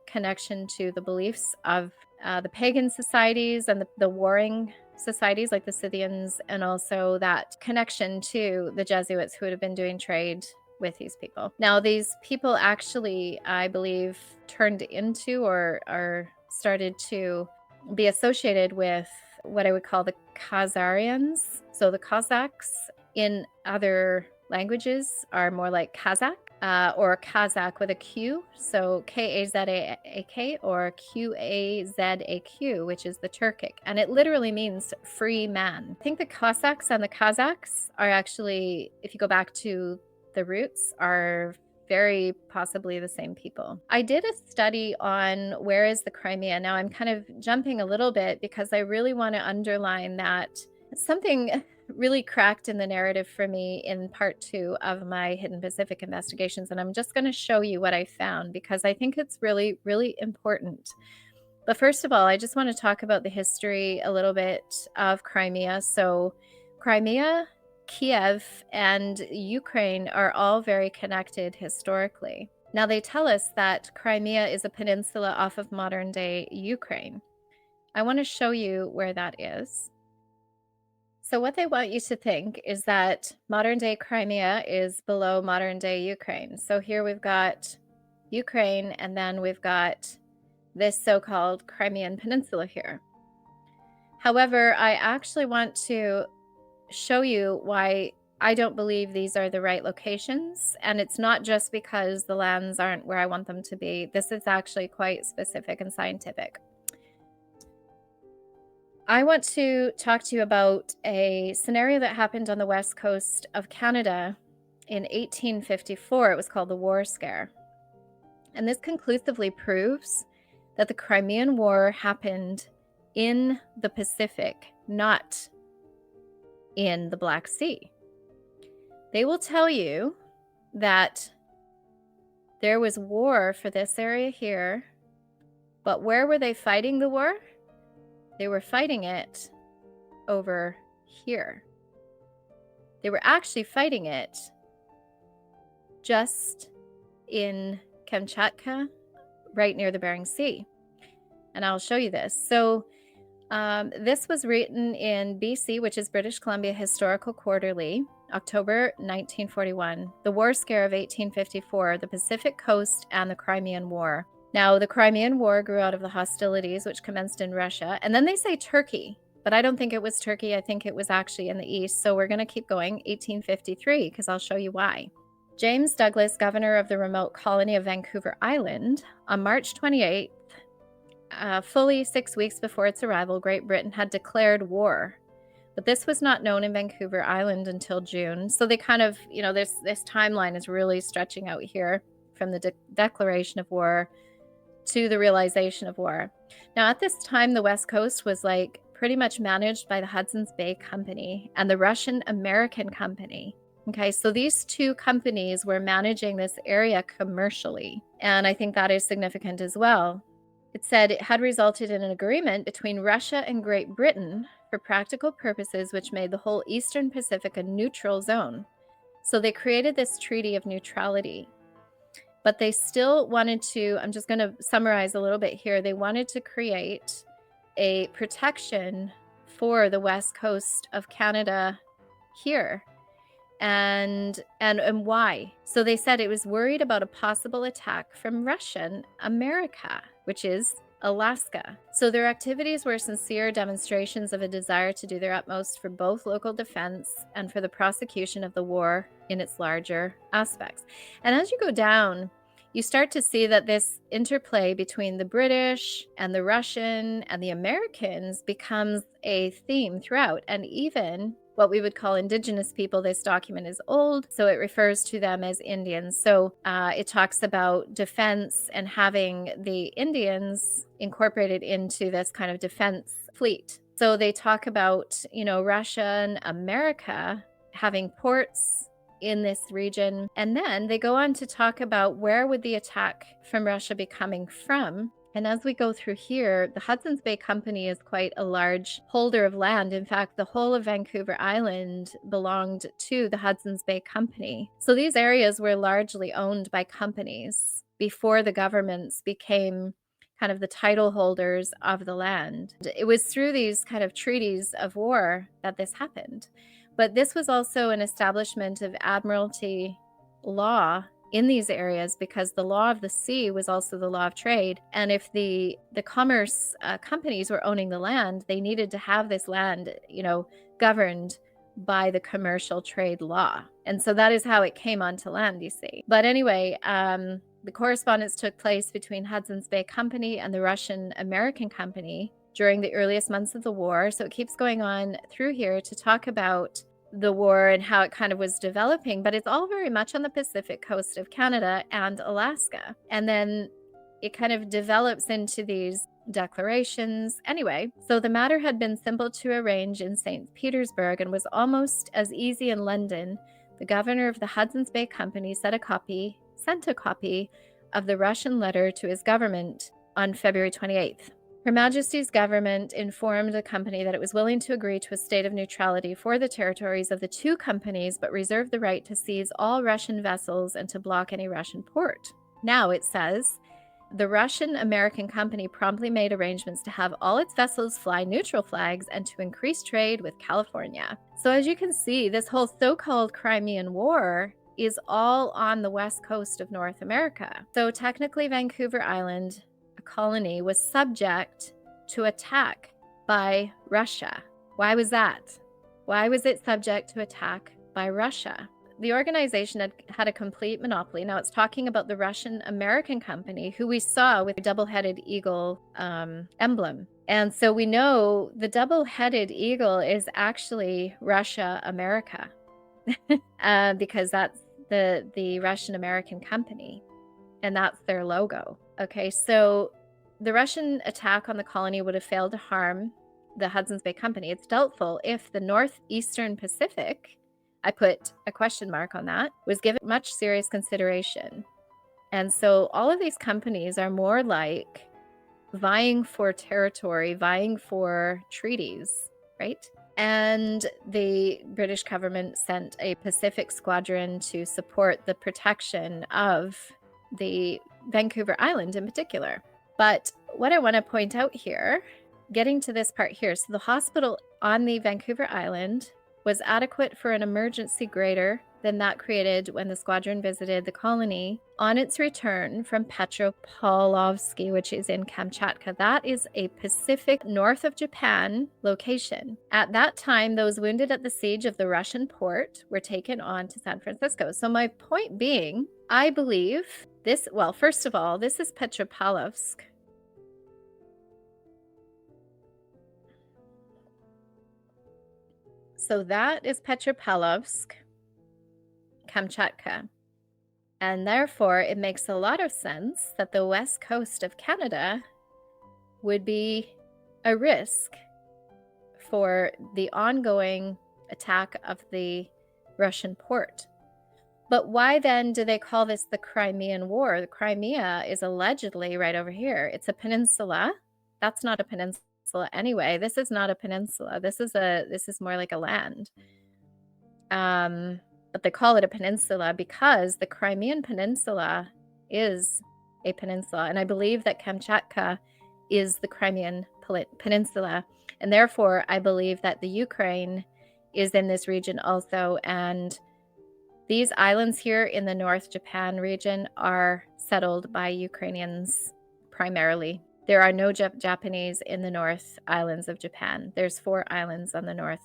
connection to the beliefs of the pagan societies and the warring societies like the Scythians, and also that connection to the Jesuits who would have been doing trade with these people. Now, these people actually, I believe, turned into or started to be associated with what I would call the Khazarians. So the Cossacks in other languages are more like Kazakh. or Kazakh with a Q, so Kazak or Qazaq, which is the Turkic, and it literally means free man. I think the Cossacks and the Kazakhs are actually, if you go back to the roots, are very possibly the same people. I did a study on where is the Crimea. Now I'm kind of jumping a little bit because I really want to underline that something really cracked in the narrative for me in part 2 of my Hidden Pacific investigations. And I'm just going to show you what I found because I think it's really, really important. But first of all, I just want to talk about the history a little bit of Crimea. So Crimea, Kiev, and Ukraine are all very connected historically. Now they tell us that Crimea is a peninsula off of modern-day Ukraine. I want to show you where that is. So what they want you to think is that modern-day Crimea is below modern-day Ukraine. So here we've got Ukraine, and then we've got this so-called Crimean Peninsula here. However, I actually want to show you why I don't believe these are the right locations, and it's not just because the lands aren't where I want them to be. This is actually quite specific and scientific. I want to talk to you about a scenario that happened on the west coast of Canada in 1854. It was called the War Scare. And this conclusively proves that the Crimean War happened in the Pacific, not in the Black Sea. They will tell you that there was war for this area here, but where were they fighting the war? They were fighting it over here. They were actually fighting it just in Kamchatka, right near the Bering Sea. And I'll show you this. So this was written in BC, which is British Columbia Historical Quarterly, October 1941. The War Scare of 1854, the Pacific Coast and the Crimean War. Now, the Crimean War grew out of the hostilities, which commenced in Russia. And then they say Turkey, but I don't think it was Turkey. I think it was actually in the east. So we're going to keep going, 1853, because I'll show you why. James Douglas, governor of the remote colony of Vancouver Island, on March 28th, fully 6 weeks before its arrival, Great Britain had declared war. But this was not known in Vancouver Island until June. So they kind of, this timeline is really stretching out here from the declaration of war to the realization of war. Now, at this time, the West Coast was pretty much managed by the Hudson's Bay Company and the Russian-American Company. Okay, so these two companies were managing this area commercially, and I think that is significant as well. It said it had resulted in an agreement between Russia and Great Britain for practical purposes, which made the whole Eastern Pacific a neutral zone. So they created this treaty of neutrality. But they still wanted to, I'm just going to summarize a little bit here, they wanted to create a protection for the west coast of Canada here. And why? So they said it was worried about a possible attack from Russian America, which is Alaska. So their activities were sincere demonstrations of a desire to do their utmost for both local defense and for the prosecution of the war in its larger aspects. And as you go down, you start to see that this interplay between the British and the Russian and the Americans becomes a theme throughout. And even what we would call Indigenous people, this document is old, so it refers to them as Indians. So it talks about defense and having the Indians incorporated into this kind of defense fleet. So they talk about, Russia and America having ports in this region. And then they go on to talk about where would the attack from Russia be coming from. And as we go through here, the Hudson's Bay Company is quite a large holder of land. In fact, the whole of Vancouver Island belonged to the Hudson's Bay Company. So these areas were largely owned by companies before the governments became kind of the title holders of the land. It was through these kind of treaties of war that this happened. But this was also an establishment of admiralty law in these areas, because the law of the sea was also the law of trade. And if the commerce companies were owning the land, they needed to have this land, governed by the commercial trade law. And so that is how it came onto land, you see. But anyway, the correspondence took place between Hudson's Bay Company and the Russian American Company during the earliest months of the war. So it keeps going on through here to talk about the war and how it kind of was developing, but it's all very much on the Pacific coast of Canada and Alaska. And then it kind of develops into these declarations. Anyway, so the matter had been simple to arrange in St. Petersburg and was almost as easy in London. The governor of the Hudson's Bay Company sent a copy of the Russian letter to his government on February 28th. Her Majesty's government informed the company that it was willing to agree to a state of neutrality for the territories of the two companies, but reserved the right to seize all Russian vessels and to block any Russian port. Now it says, the Russian American Company promptly made arrangements to have all its vessels fly neutral flags and to increase trade with California. So as you can see, this whole so-called Crimean War is all on the west coast of North America. So technically Vancouver Island, a colony, was subject to attack by Russia. Why was that? Why was it subject to attack by Russia? The organization had a complete monopoly. Now it's talking about the Russian American Company, who we saw with the double-headed eagle emblem. And so we know the double-headed eagle is actually Russia America because that's the Russian American Company, and that's their logo. Okay, so the Russian attack on the colony would have failed to harm the Hudson's Bay Company. It's doubtful if the northeastern Pacific, I put a question mark on that, was given much serious consideration. And so all of these companies are more like vying for territory, vying for treaties, right? And the British government sent a Pacific squadron to support the protection of the Vancouver Island in particular. But what I want to point out here, getting to this part here, so the hospital on the Vancouver Island was adequate for an emergency greater than that created when the squadron visited the colony on its return from Petropavlovsk, which is in Kamchatka. That is a Pacific north of Japan location. At that time, those wounded at the siege of the Russian port were taken on to San Francisco. So my point being, I believe this, well, first of all, this is Petropavlovsk. So that is Petropavlovsk, Kamchatka. And therefore, it makes a lot of sense that the west coast of Canada would be a risk for the ongoing attack of the Russian port. But why then do they call this the Crimean War? The Crimea is allegedly right over here. It's a peninsula. That's not a peninsula anyway. This is not a peninsula. This is more like a land. But they call it a peninsula because the Crimean Peninsula is a peninsula. And I believe that Kamchatka is the Crimean Peninsula. And therefore, I believe that the Ukraine is in this region also. And these islands here in the North Japan region are settled by Ukrainians primarily. There are no Japanese in the North Islands of Japan. There's 4 islands on the North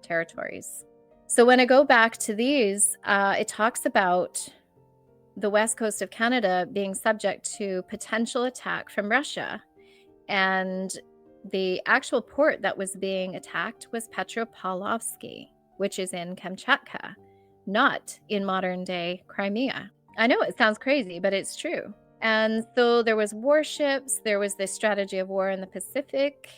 territories. So when I go back to these, it talks about the west coast of Canada being subject to potential attack from Russia. And the actual port that was being attacked was Petropavlovsk, which is in Kamchatka, not in modern-day Crimea. I know it sounds crazy, but it's true. And so there was warships, there was this strategy of war in the Pacific,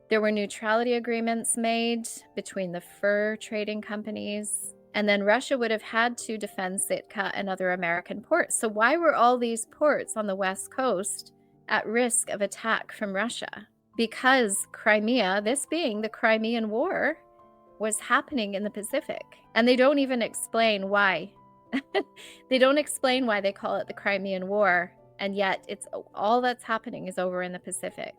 there were neutrality agreements made between the fur trading companies, and then Russia would have had to defend Sitka and other American ports. So why were all these ports on the west coast at risk of attack from Russia? Because Crimea, this being the Crimean War, was happening in the Pacific. And they don't even explain why. They don't explain why they call it the Crimean War. And yet it's all that's happening is over in the Pacific.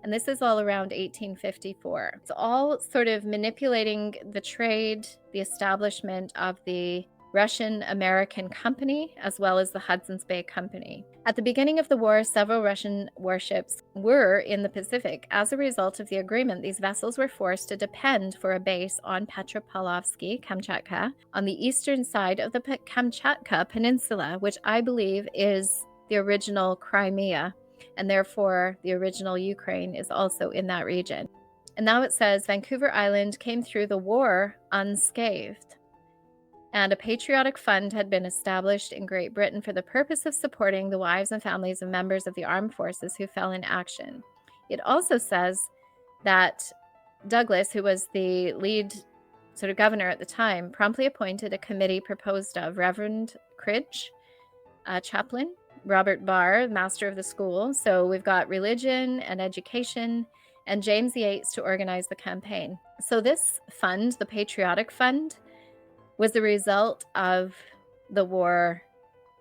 And this is all around 1854. It's all sort of manipulating the trade, the establishment of the Russian American Company, as well as the Hudson's Bay Company. At the beginning of the war, several Russian warships were in the Pacific. As a result of the agreement, these vessels were forced to depend for a base on Petropavlovsky, Kamchatka, on the eastern side of the Kamchatka Peninsula, which I believe is the original Crimea, and therefore the original Ukraine is also in that region. And now it says Vancouver Island came through the war unscathed, and a patriotic fund had been established in Great Britain for the purpose of supporting the wives and families of members of the armed forces who fell in action. It also says that Douglas, who was the lead sort of governor at the time, promptly appointed a committee proposed of Reverend Cridge, a chaplain, Robert Barr, master of the school. So we've got religion and education, and James VIII to organize the campaign. So this fund, the Patriotic Fund, was the result of the war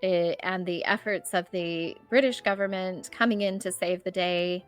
and the efforts of the British government coming in to save the day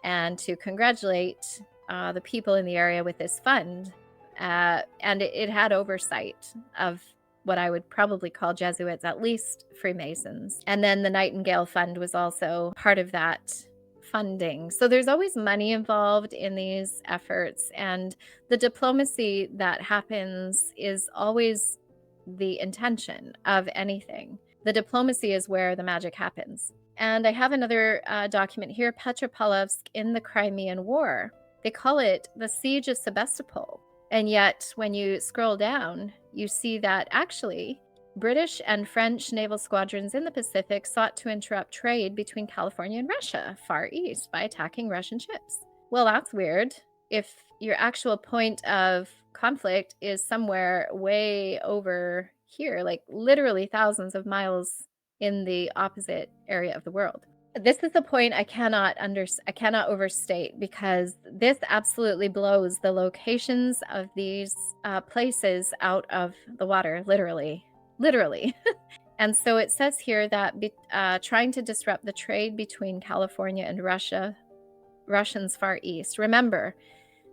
and to congratulate the people in the area with this fund. And it had oversight of what I would probably call Jesuits, at least Freemasons. And then the Nightingale Fund was also part of that funding. So there's always money involved in these efforts, and the diplomacy that happens is always the intention of anything. The diplomacy is where the magic happens. And I have another document here, Petropavlovsk in the Crimean War. They call it the Siege of Sebastopol. And yet, when you scroll down, you see that actually British and French naval squadrons in the Pacific sought to interrupt trade between California and Russia, Far East, by attacking Russian ships. Well, that's weird. If your actual point of conflict is somewhere way over here, like literally thousands of miles in the opposite area of the world. This is the point I cannot overstate, because this absolutely blows the locations of these places out of the water, literally. And so it says here that trying to disrupt the trade between California and Russians Far East. Remember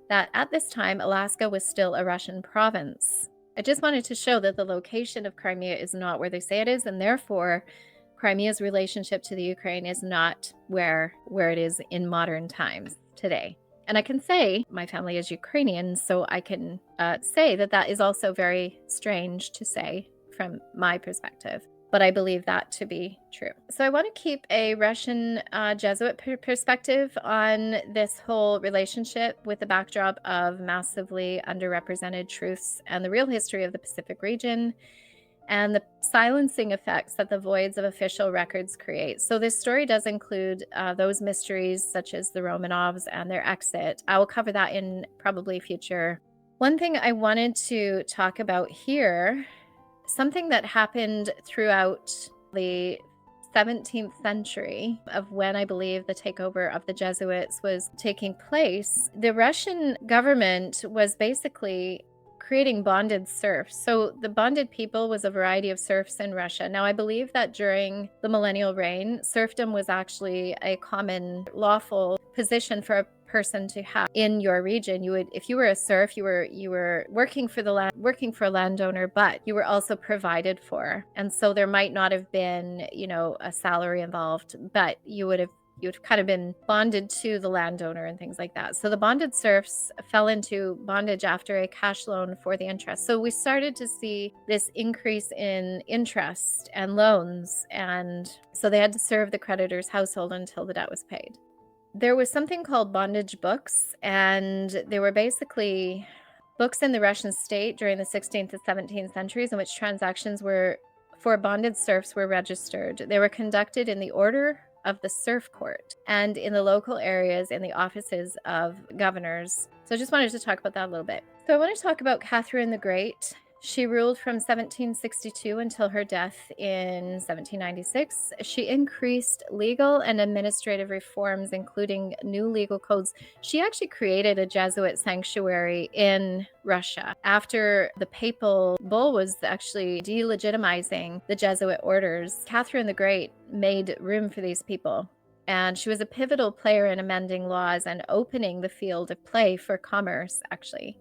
that at this time, Alaska was still a Russian province. I just wanted to show that the location of Crimea is not where they say it is, and therefore Crimea's relationship to the Ukraine is not where it is in modern times today. And I can say my family is Ukrainian, so I can say that is also very strange to say from my perspective, but I believe that to be true. So I want to keep a Russian Jesuit perspective on this whole relationship with the backdrop of massively underrepresented truths and the real history of the Pacific region, and the silencing effects that the voids of official records create. So this story does include those mysteries such as the Romanovs and their exit. I will cover that in probably future. One thing I wanted to talk about here, something that happened throughout the 17th century, of when I believe the takeover of the Jesuits was taking place, the Russian government was basically creating bonded serfs. So the bonded people was a variety of serfs in Russia. Now, I believe that during the millennial reign, serfdom was actually a common lawful position for a person to have in your region. You would, if you were a serf, you were working for the land, working for a landowner, but you were also provided for. And so there might not have been, a salary involved, but you'd kind of been bonded to the landowner and things like that. So the bonded serfs fell into bondage after a cash loan for the interest. So we started to see this increase in interest and loans. And so they had to serve the creditor's household until the debt was paid. There was something called bondage books, and they were basically books in the Russian state during the 16th to 17th centuries in which transactions for bonded serfs were registered. They were conducted in the order of the serf court and in the local areas in the offices of governors. So I just wanted to talk about that a little bit. So I want to talk about Catherine the Great. She ruled from 1762 until her death in 1796. She increased legal and administrative reforms, including new legal codes. She actually created a Jesuit sanctuary in Russia after the papal bull was actually delegitimizing the Jesuit orders. Catherine the Great made room for these people, and she was a pivotal player in amending laws and opening the field of play for commerce, actually.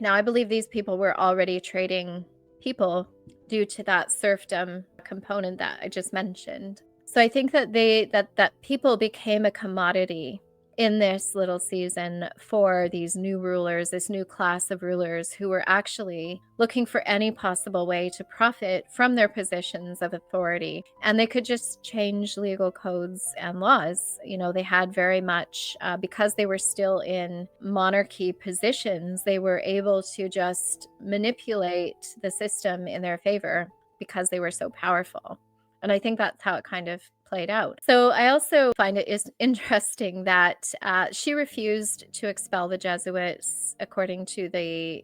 Now, I believe these people were already trading people due to that serfdom component that I just mentioned. So I think that that people became a commodity in this little season for these new rulers, this new class of rulers who were actually looking for any possible way to profit from their positions of authority. And they could just change legal codes and laws. They had very much, because they were still in monarchy positions, they were able to just manipulate the system in their favor because they were so powerful. And I think that's how it kind of played out. So I also find it is interesting that she refused to expel the Jesuits according to the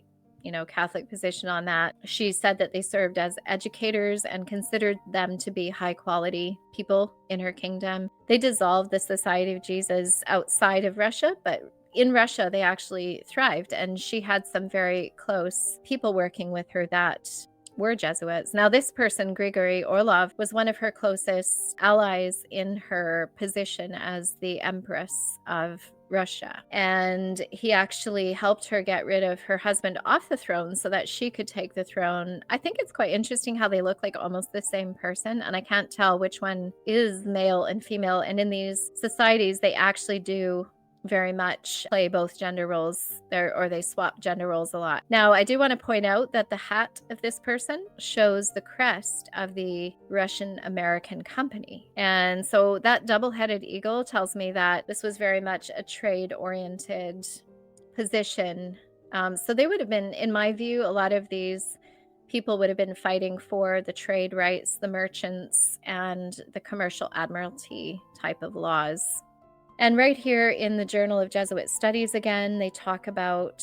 Catholic position on that. She said that they served as educators and considered them to be high quality people in her kingdom. They dissolved the Society of Jesus outside of Russia, but in Russia they actually thrived, and she had some very close people working with her that were Jesuits. Now, this person, Grigory Orlov, was one of her closest allies in her position as the Empress of Russia. And he actually helped her get rid of her husband off the throne so that she could take the throne. I think it's quite interesting how they look like almost the same person, and I can't tell which one is male and female. And in these societies, they actually do very much play both gender roles there, or they swap gender roles a lot. Now, I do want to point out that the hat of this person shows the crest of the Russian American company. And so that double-headed eagle tells me that this was very much a trade-oriented position. So they would have been, in my view, a lot of these people would have been fighting for the trade rights, the merchants, and the commercial admiralty type of laws. And right here in the Journal of Jesuit Studies again, they talk about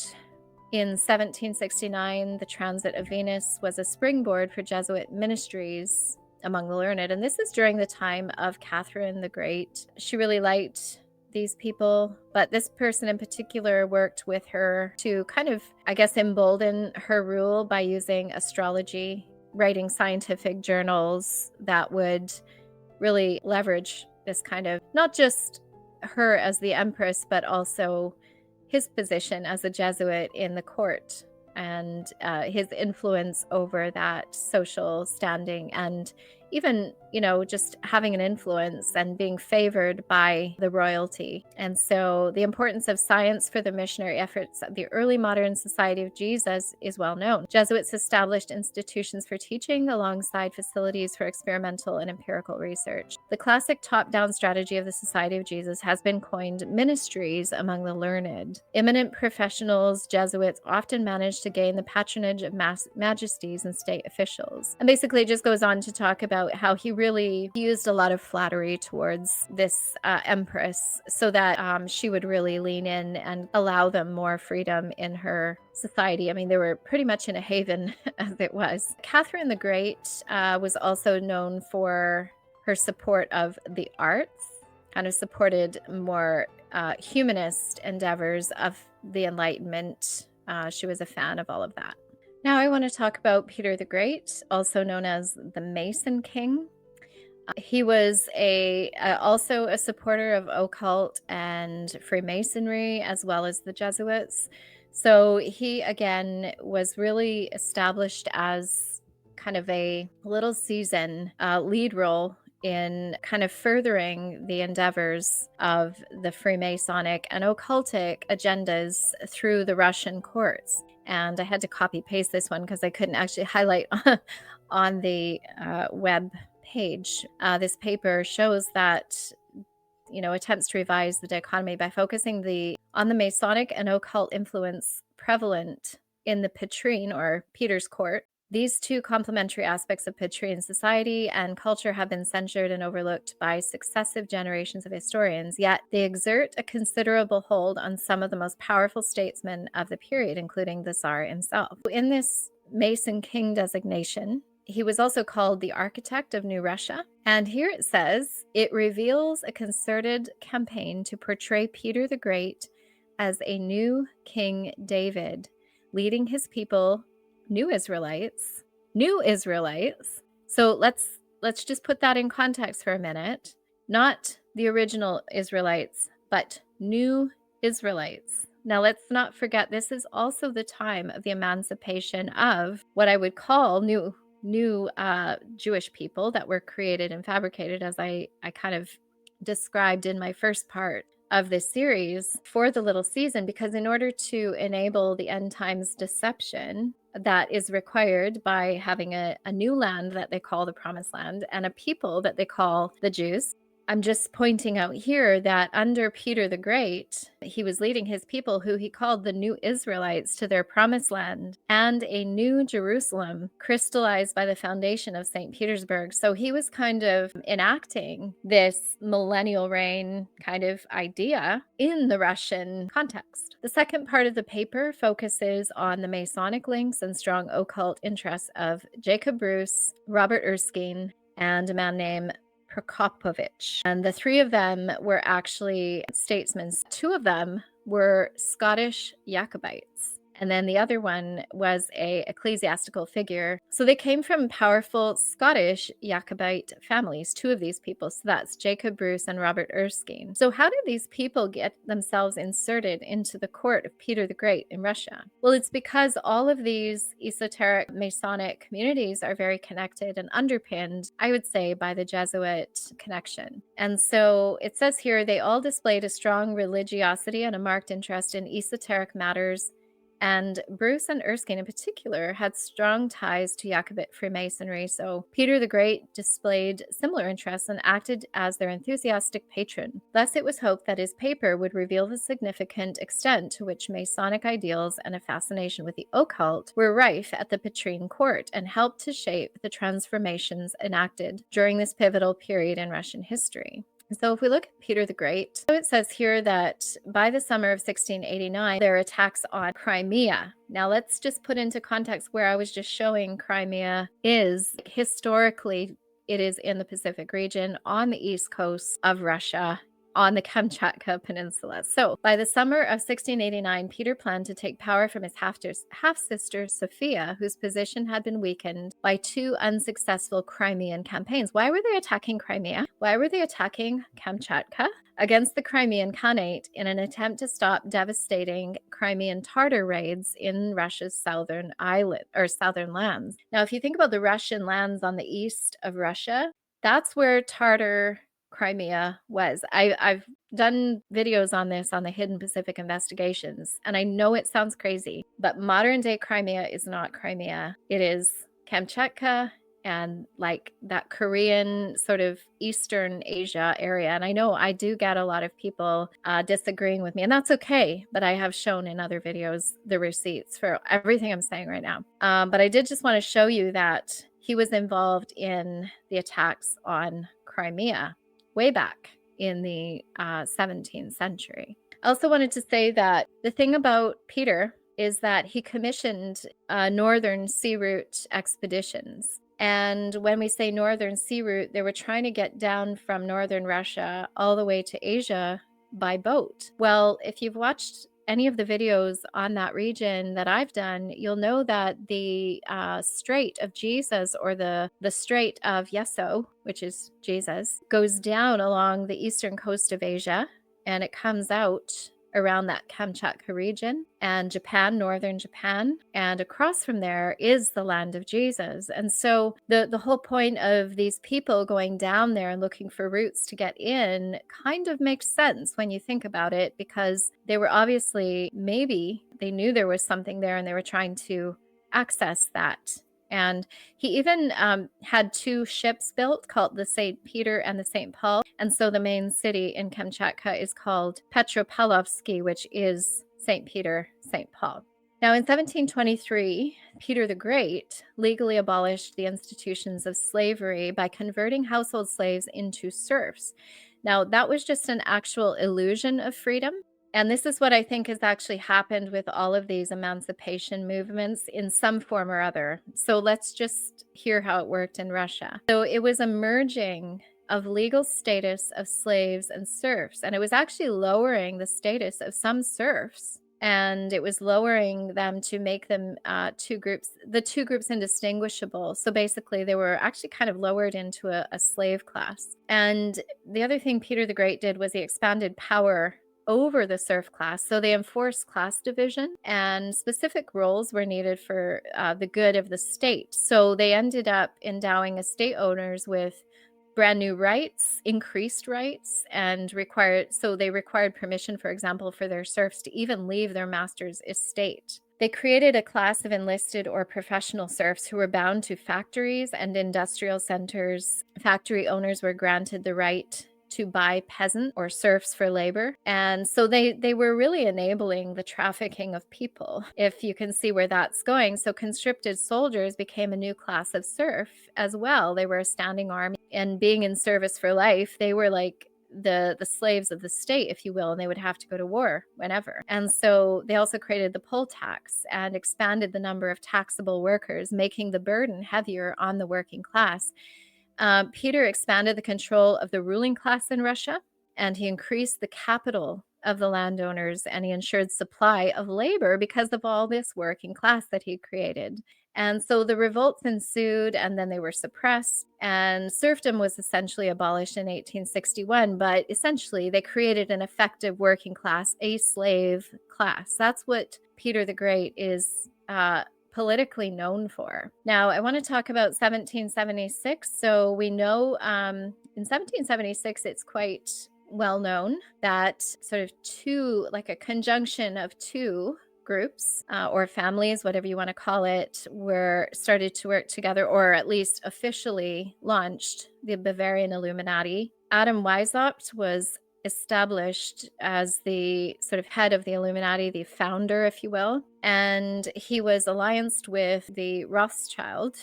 in 1769, the transit of Venus was a springboard for Jesuit ministries among the learned. And this is during the time of Catherine the Great. She really liked these people, but this person in particular worked with her to kind of, I guess, embolden her rule by using astrology, writing scientific journals that would really leverage this kind of, not just her as the empress, but also his position as a Jesuit in the court and his influence over that social standing, and even, just having an influence and being favored by the royalty. And so the importance of science for the missionary efforts of the early modern Society of Jesus is well known. Jesuits established institutions for teaching alongside facilities for experimental and empirical research. The classic top-down strategy of the Society of Jesus has been coined ministries among the learned. Eminent professionals, Jesuits, often manage to gain the patronage of majesties and state officials. And basically it just goes on to talk about how he really used a lot of flattery towards this empress so that she would really lean in and allow them more freedom in her society. I mean, they were pretty much in a haven as it was. Catherine the Great was also known for her support of the arts, kind of supported more humanist endeavors of the Enlightenment. She was a fan of all of that. Now I want to talk about Peter the Great, also known as the Mason King. He was also a supporter of occult and Freemasonry, as well as the Jesuits. So he, again, was really established as kind of a little season lead role in kind of furthering the endeavors of the Freemasonic and occultic agendas through the Russian courts. And I had to copy paste this one because I couldn't actually highlight on the web page. This paper shows that, attempts to revise the dichotomy by focusing on the Masonic and occult influence prevalent in the Petrine or Peter's Court. These two complementary aspects of Petrine society and culture have been censored and overlooked by successive generations of historians, yet they exert a considerable hold on some of the most powerful statesmen of the period, including the Tsar himself. In this Mason King designation, he was also called the architect of New Russia. And here it says, it reveals a concerted campaign to portray Peter the Great as a new King David, leading his people, new Israelites. So let's just put that in context for a minute. Not the original Israelites, but new Israelites. Now, let's not forget, this is also the time of the emancipation of what I would call new new Jewish people that were created and fabricated, as I kind of described in my first part of this series, for the little season, because in order to enable the end times deception that is required by having a new land that they call the promised land and a people that they call the Jews. I'm just pointing out here that under Peter the Great, he was leading his people, who he called the new Israelites, to their promised land and a new Jerusalem crystallized by the foundation of St. Petersburg. So he was kind of enacting this millennial reign kind of idea in the Russian context. The second part of the paper focuses on the Masonic links and strong occult interests of Jacob Bruce, Robert Erskine, and a man named Prokopovich. And the three of them were actually statesmen. Two of them were Scottish Jacobites, and then the other one was a ecclesiastical figure. So they came from powerful Scottish Jacobite families, two of these people. So that's Jacob Bruce and Robert Erskine. So how did these people get themselves inserted into the court of Peter the Great in Russia? Well, it's because all of these esoteric Masonic communities are very connected and underpinned, I would say, by the Jesuit connection. And so it says here, they all displayed a strong religiosity and a marked interest in esoteric matters. And Bruce and Erskine in particular had strong ties to Jacobite Freemasonry, so Peter the Great displayed similar interests and acted as their enthusiastic patron. Thus, it was hoped that his paper would reveal the significant extent to which Masonic ideals and a fascination with the occult were rife at the Petrine court and helped to shape the transformations enacted during this pivotal period in Russian history. So if we look at Peter the Great, so it says here that by the summer of 1689, there are attacks on Crimea. Now let's just put into context where I was just showing Crimea is historically, it is in the Pacific region on the east coast of Russia, on the Kamchatka Peninsula. So by the summer of 1689, Peter planned to take power from his half-sister Sophia, whose position had been weakened by two unsuccessful Crimean campaigns. Why were they attacking Crimea? Why were they attacking Kamchatka? Against the Crimean Khanate in an attempt to stop devastating Crimean Tatar raids in Russia's southern lands. Now, if you think about the Russian lands on the east of Russia, that's where Tatar Crimea was. I've done videos on this on the Hidden Pacific Investigations, and I know it sounds crazy, but modern day Crimea is not Crimea. It is Kamchatka and like that Korean sort of Eastern Asia area. And I know I do get a lot of people disagreeing with me, and that's okay, but I have shown in other videos the receipts for everything I'm saying right now. But I did just want to show you that he was involved in the attacks on Crimea way back in the 17th century. I also wanted to say that the thing about Peter is that he commissioned northern sea route expeditions. And when we say northern sea route, they were trying to get down from northern Russia all the way to Asia by boat. Well, if you've watched any of the videos on that region that I've done, you'll know that the Strait of Jesus, or the Strait of Yeso, which is Jesus, goes down along the eastern coast of Asia, and it comes out around that Kamchatka region and Japan, northern Japan, and across from there is the land of Jesus. And so the whole point of these people going down there and looking for routes to get in kind of makes sense when you think about it, because they were obviously, maybe they knew there was something there and they were trying to access that. And he even had two ships built called the St. Peter and the St. Paul. And so the main city in Kamchatka is called Petropavlovsky, which is St. Peter, St. Paul. Now, in 1723, Peter the Great legally abolished the institutions of slavery by converting household slaves into serfs. Now, that was just an actual illusion of freedom. And this is what I think has actually happened with all of these emancipation movements in some form or other. So let's just hear how it worked in Russia. So it was a merging of legal status of slaves and serfs, and it was actually lowering the status of some serfs, and it was lowering them to make them the two groups indistinguishable. So basically they were actually kind of lowered into a slave class. And the other thing Peter the Great did was he expanded power over the serf class. So they enforced class division, and specific roles were needed for the good of the state. So they ended up endowing estate owners with brand new rights, increased rights, and they required permission, for example, for their serfs to even leave their master's estate. They created a class of enlisted or professional serfs who were bound to factories and industrial centers. Factory owners were granted the right to buy peasant or serfs for labor. And so they were really enabling the trafficking of people, if you can see where that's going. So conscripted soldiers became a new class of serf as well. They were a standing army, and being in service for life, they were like the slaves of the state, if you will, and they would have to go to war whenever. And so they also created the poll tax and expanded the number of taxable workers, making the burden heavier on the working class. Peter expanded the control of the ruling class in Russia, and he increased the capital of the landowners, and he ensured supply of labor because of all this working class that he created. And so the revolts ensued, and then they were suppressed, and serfdom was essentially abolished in 1861. But essentially, they created an effective working class, a slave class. That's what Peter the Great is politically known for. Now, I want to talk about 1776. So we know in 1776, it's quite well known that sort of like a conjunction of two groups or families, whatever you want to call it, were started to work together, or at least officially launched the Bavarian Illuminati. Adam Weishaupt was established as the sort of head of the Illuminati, the founder, if you will. And he was allianced with the Rothschild,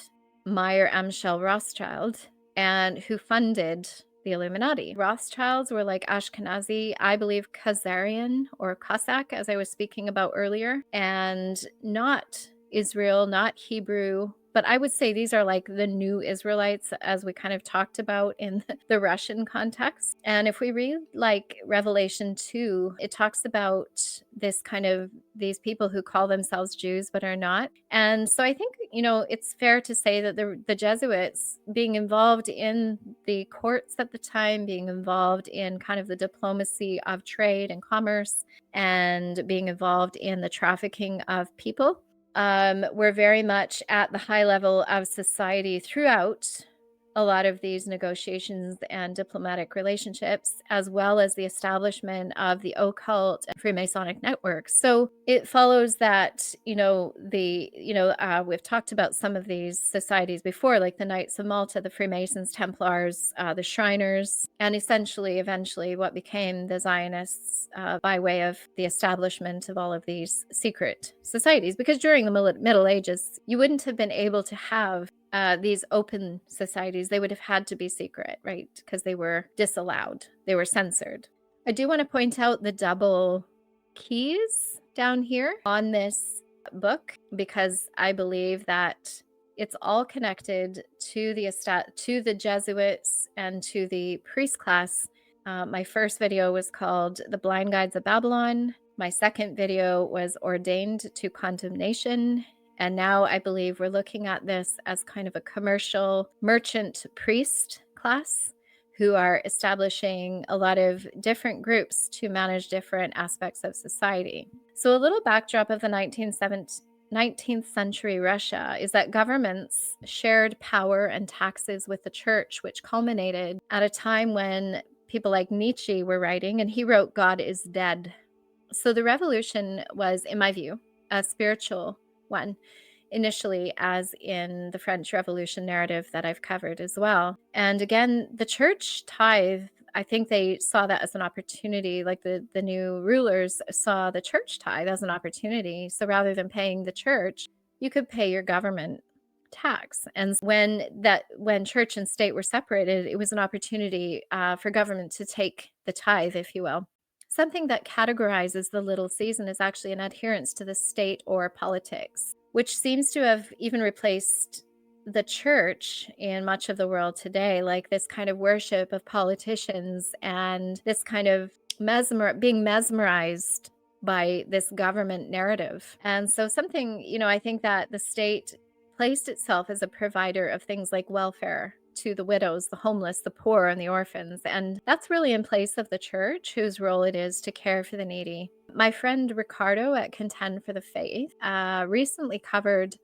Meyer Amschel Rothschild, and who funded the Illuminati. Rothschilds were like Ashkenazi, I believe Khazarian or Cossack, as I was speaking about earlier, and not Israel, not Hebrew. But I would say these are like the new Israelites, as we kind of talked about in the Russian context. And if we read like Revelation 2, it talks about this kind of these people who call themselves Jews but are not. And so I think, it's fair to say that the Jesuits, being involved in the courts at the time, being involved in kind of the diplomacy of trade and commerce, and being involved in the trafficking of people, we're very much at the high level of society throughout a lot of these negotiations and diplomatic relationships, as well as the establishment of the occult and Freemasonic networks. So it follows that, we've talked about some of these societies before, like the Knights of Malta, the Freemasons, Templars, the Shriners, and eventually what became the Zionists by way of the establishment of all of these secret societies. Because during the Middle Ages, you wouldn't have been able to have these open societies. They would have had to be secret, right? Because they were disallowed, they were censored. I do want to point out the double keys down here on this book, because I believe that it's all connected to the Jesuits and to the priest class. My first video was called The Blind Guides of Babylon. My second video was Ordained to Condemnation. And now I believe we're looking at this as kind of a commercial merchant priest class who are establishing a lot of different groups to manage different aspects of society. So a little backdrop of the 19th century Russia is that governments shared power and taxes with the church, which culminated at a time when people like Nietzsche were writing, and he wrote, "God is dead." So the revolution was, in my view, a spiritual one, initially, as in the French Revolution narrative that I've covered as well. And again, the church tithe, I think they saw that as an opportunity, like the new rulers saw the church tithe as an opportunity. So rather than paying the church, you could pay your government tax. And when church and state were separated, it was an opportunity for government to take the tithe, if you will. Something that categorizes the little season is actually an adherence to the state or politics, which seems to have even replaced the church in much of the world today, like this kind of worship of politicians and this kind of being mesmerized by this government narrative. And so I think that the state placed itself as a provider of things like welfare to the widows, the homeless, the poor, and the orphans. And that's really in place of the church, whose role it is to care for the needy. My friend Ricardo at Contend for the Faith recently covered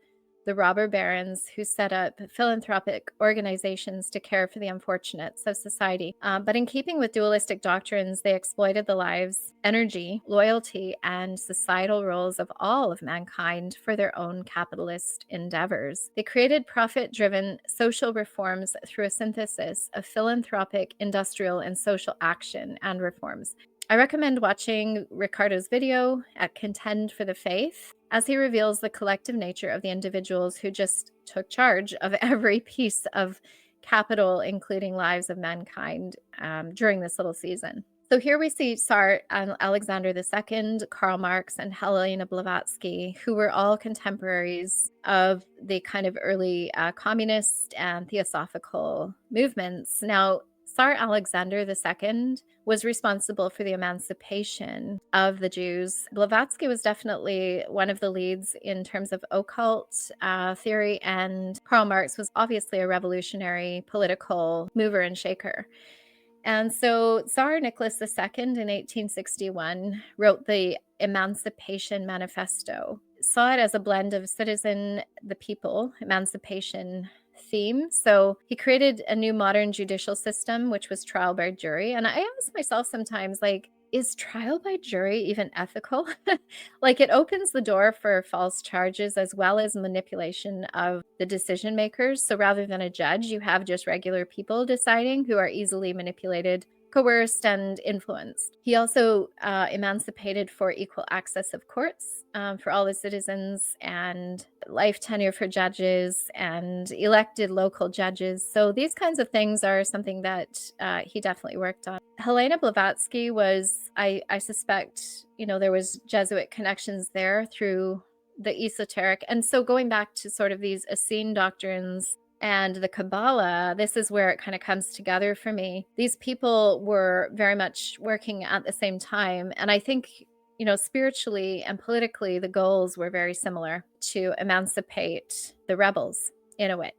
the robber barons who set up philanthropic organizations to care for the unfortunates of society. But in keeping with dualistic doctrines, they exploited the lives, energy, loyalty, and societal roles of all of mankind for their own capitalist endeavors. They created profit-driven social reforms through a synthesis of philanthropic, industrial, and social action and reforms. I recommend watching Ricardo's video at Contend for the Faith, as he reveals the collective nature of the individuals who just took charge of every piece of capital, including lives of mankind, during this little season. So here we see Tsar Alexander II, Karl Marx, and Helena Blavatsky, who were all contemporaries of the kind of early communist and theosophical movements. Now, Tsar Alexander II was responsible for the emancipation of the Jews. Blavatsky was definitely one of the leads in terms of occult theory, and Karl Marx was obviously a revolutionary political mover and shaker. And so Tsar Nicholas II in 1861 wrote the Emancipation Manifesto, saw it as a blend of citizen, the people, emancipation theme. So he created a new modern judicial system, which was trial by jury. And I ask myself sometimes, like, is trial by jury even ethical? Like, it opens the door for false charges as well as manipulation of the decision makers. So rather than a judge, you have just regular people deciding who are easily manipulated, coerced, and influenced. He also emancipated for equal access of courts for all the citizens, and life tenure for judges, and elected local judges. So these kinds of things are something that he definitely worked on. Helena Blavatsky was, I suspect, there was Jesuit connections there through the esoteric. And so going back to sort of these Essene doctrines and the Kabbalah, this is where it kind of comes together for me. These people were very much working at the same time. And I think, spiritually and politically, the goals were very similar: to emancipate the rebels in a way.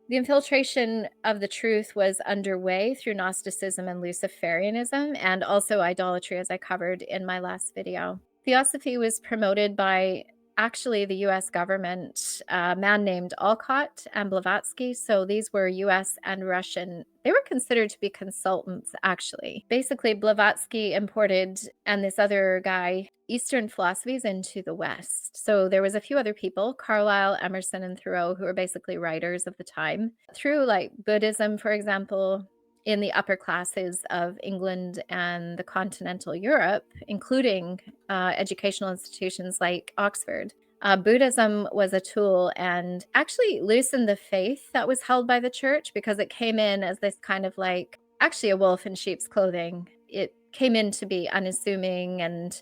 The infiltration of the truth was underway through Gnosticism and Luciferianism, and also idolatry, as I covered in my last video. Theosophy was promoted by actually the US government, a man named Alcott and Blavatsky. So these were US and Russian. They were considered to be consultants, actually. Basically, Blavatsky imported, and this other guy, Eastern philosophies into the West. So there was a few other people, Carlyle, Emerson, and Thoreau, who were basically writers of the time. Through like Buddhism, for example, in the upper classes of England and the continental Europe, including educational institutions like Oxford. Buddhism was a tool and actually loosened the faith that was held by the church, because it came in as this kind of like, actually a wolf in sheep's clothing. It came in to be unassuming and,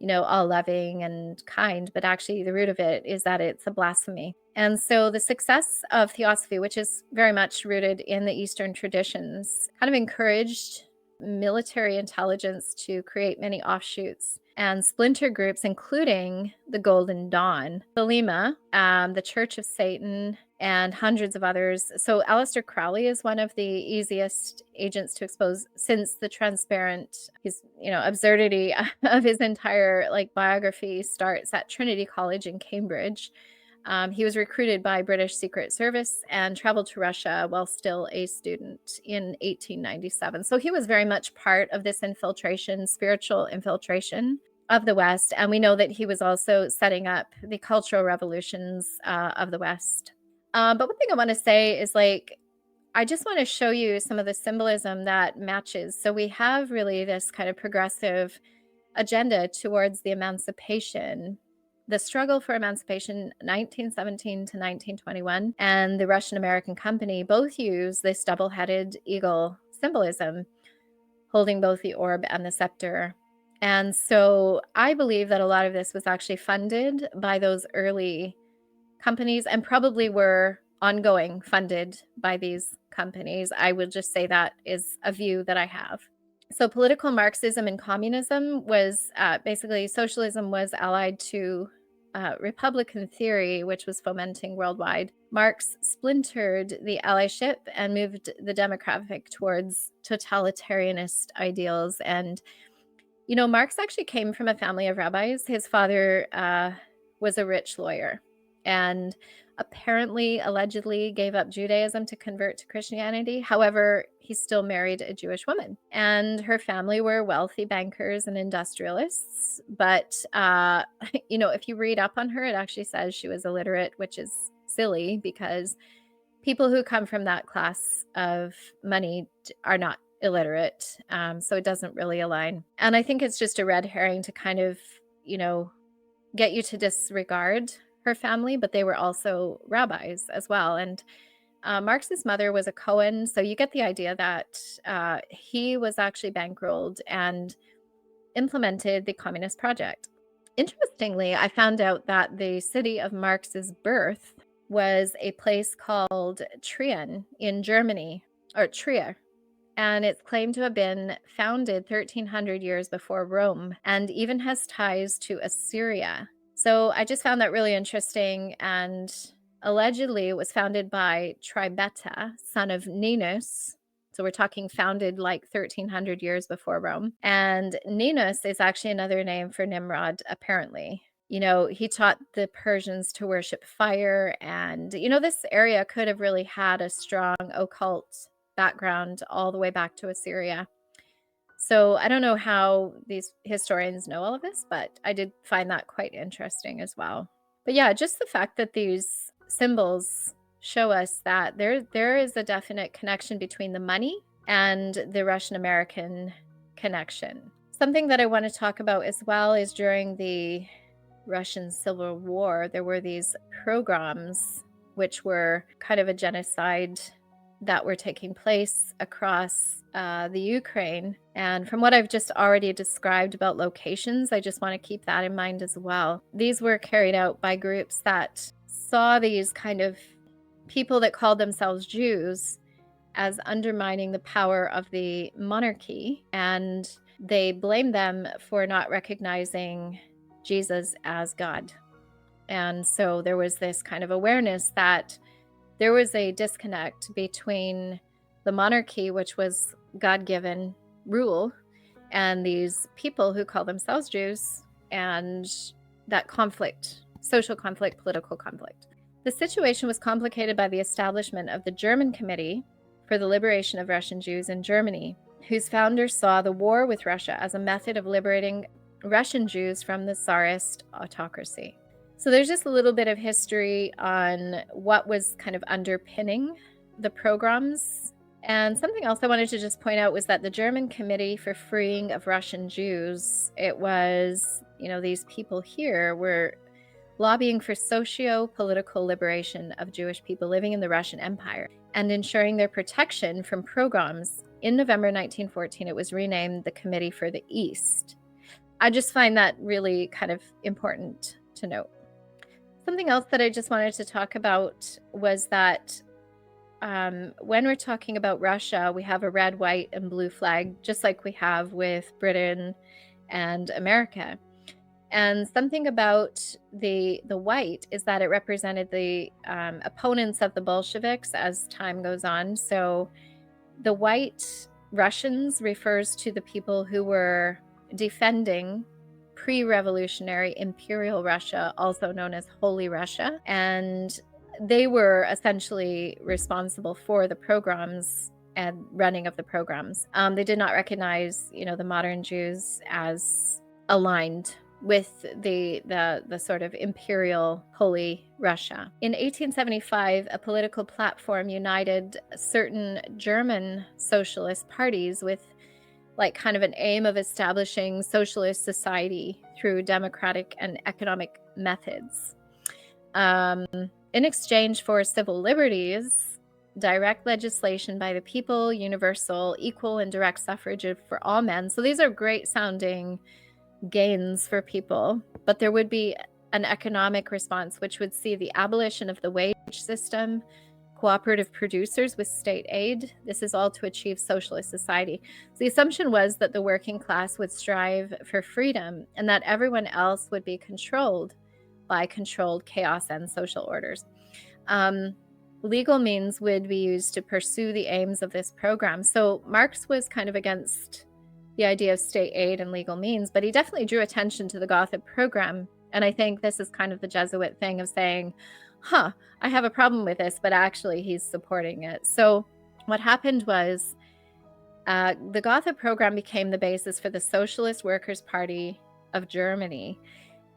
all loving and kind, but actually the root of it is that it's a blasphemy. And so the success of Theosophy, which is very much rooted in the Eastern traditions, kind of encouraged military intelligence to create many offshoots and splinter groups, including the Golden Dawn, Thelema, the Church of Satan, and hundreds of others. So Aleister Crowley is one of the easiest agents to expose, since the transparent, his, absurdity of his entire biography starts at Trinity College in Cambridge. He was recruited by British Secret Service and traveled to Russia while still a student in 1897. So he was very much part of this infiltration, spiritual infiltration of the West. And we know that he was also setting up the cultural revolutions of the West. But one thing I want to say is I just want to show you some of the symbolism that matches. So we have really this kind of progressive agenda towards the emancipation, the struggle for emancipation, 1917 to 1921, and the Russian-American company both use this double-headed eagle symbolism, holding both the orb and the scepter. And so I believe that a lot of this was actually funded by those early companies, and probably were ongoing funded by these companies. I would just say that is a view that I have. So political Marxism and communism was basically, socialism was allied to Republican theory, which was fomenting worldwide, Marx splintered the allyship and moved the demographic towards totalitarianist ideals. And Marx actually came from a family of rabbis. His father was a rich lawyer and apparently, allegedly, gave up Judaism to convert to Christianity. However, he still married a Jewish woman, and her family were wealthy bankers and industrialists. But, if you read up on her, it actually says she was illiterate, which is silly because people who come from that class of money are not illiterate. So it doesn't really align. And I think it's just a red herring to kind of, get you to disregard her family, but they were also rabbis as well. And Marx's mother was a Cohen. So you get the idea that he was actually bankrolled and implemented the Communist project. Interestingly, I found out that the city of Marx's birth was a place called Trier in Germany, or Trier, and it's claimed to have been founded 1300 years before Rome and even has ties to Assyria. So I just found that really interesting, and allegedly it was founded by Tribeta, son of Ninus. So we're talking founded like 1300 years before Rome. And Ninus is actually another name for Nimrod, apparently. He taught the Persians to worship fire. And, this area could have really had a strong occult background all the way back to Assyria. So I don't know how these historians know all of this, but I did find that quite interesting as well. But yeah, just the fact that these symbols show us that there is a definite connection between the money and the Russian-American connection. Something that I want to talk about as well is during the Russian Civil War, there were these pogroms, which were kind of a genocide that were taking place across the Ukraine. And from what I've just already described about locations, I just want to keep that in mind as well. These were carried out by groups that saw these kind of people that called themselves Jews as undermining the power of the monarchy, and they blamed them for not recognizing Jesus as God. And so there was this kind of awareness that there was a disconnect between the monarchy, which was God-given rule, and these people who call themselves Jews, and that conflict, social conflict, political conflict. The situation was complicated by the establishment of the German Committee for the Liberation of Russian Jews in Germany, whose founders saw the war with Russia as a method of liberating Russian Jews from the Tsarist autocracy. So there's just a little bit of history on what was kind of underpinning the pogroms. And something else I wanted to just point out was that the German Committee for Freeing of Russian Jews, it was, these people here were lobbying for socio-political liberation of Jewish people living in the Russian Empire and ensuring their protection from pogroms. In November 1914, it was renamed the Committee for the East. I just find that really kind of important to note. Something else that I just wanted to talk about was that when we're talking about Russia, we have a red, white, and blue flag, just like we have with Britain and America. And something about the white is that it represented the opponents of the Bolsheviks as time goes on. So the white Russians refers to the people who were defending pre-revolutionary imperial Russia, also known as Holy Russia. And they were essentially responsible for the pogroms and running of the pogroms. They did not recognize, the modern Jews as aligned with the sort of imperial Holy Russia. In 1875, a political platform united certain German socialist parties with kind of an aim of establishing socialist society through democratic and economic methods. In exchange for civil liberties, direct legislation by the people, universal, equal, and direct suffrage for all men. So these are great sounding gains for people, but there would be an economic response, which would see the abolition of the wage system, cooperative producers with state aid. This is all to achieve socialist society. So the assumption was that the working class would strive for freedom and that everyone else would be controlled by controlled chaos and social orders. Legal means would be used to pursue the aims of this program. So Marx was kind of against the idea of state aid and legal means, but he definitely drew attention to the Gothic program. And I think this is kind of the Jesuit thing of saying, I have a problem with this, but actually he's supporting it. So what happened was the Gotha program became the basis for the Socialist Workers' Party of Germany.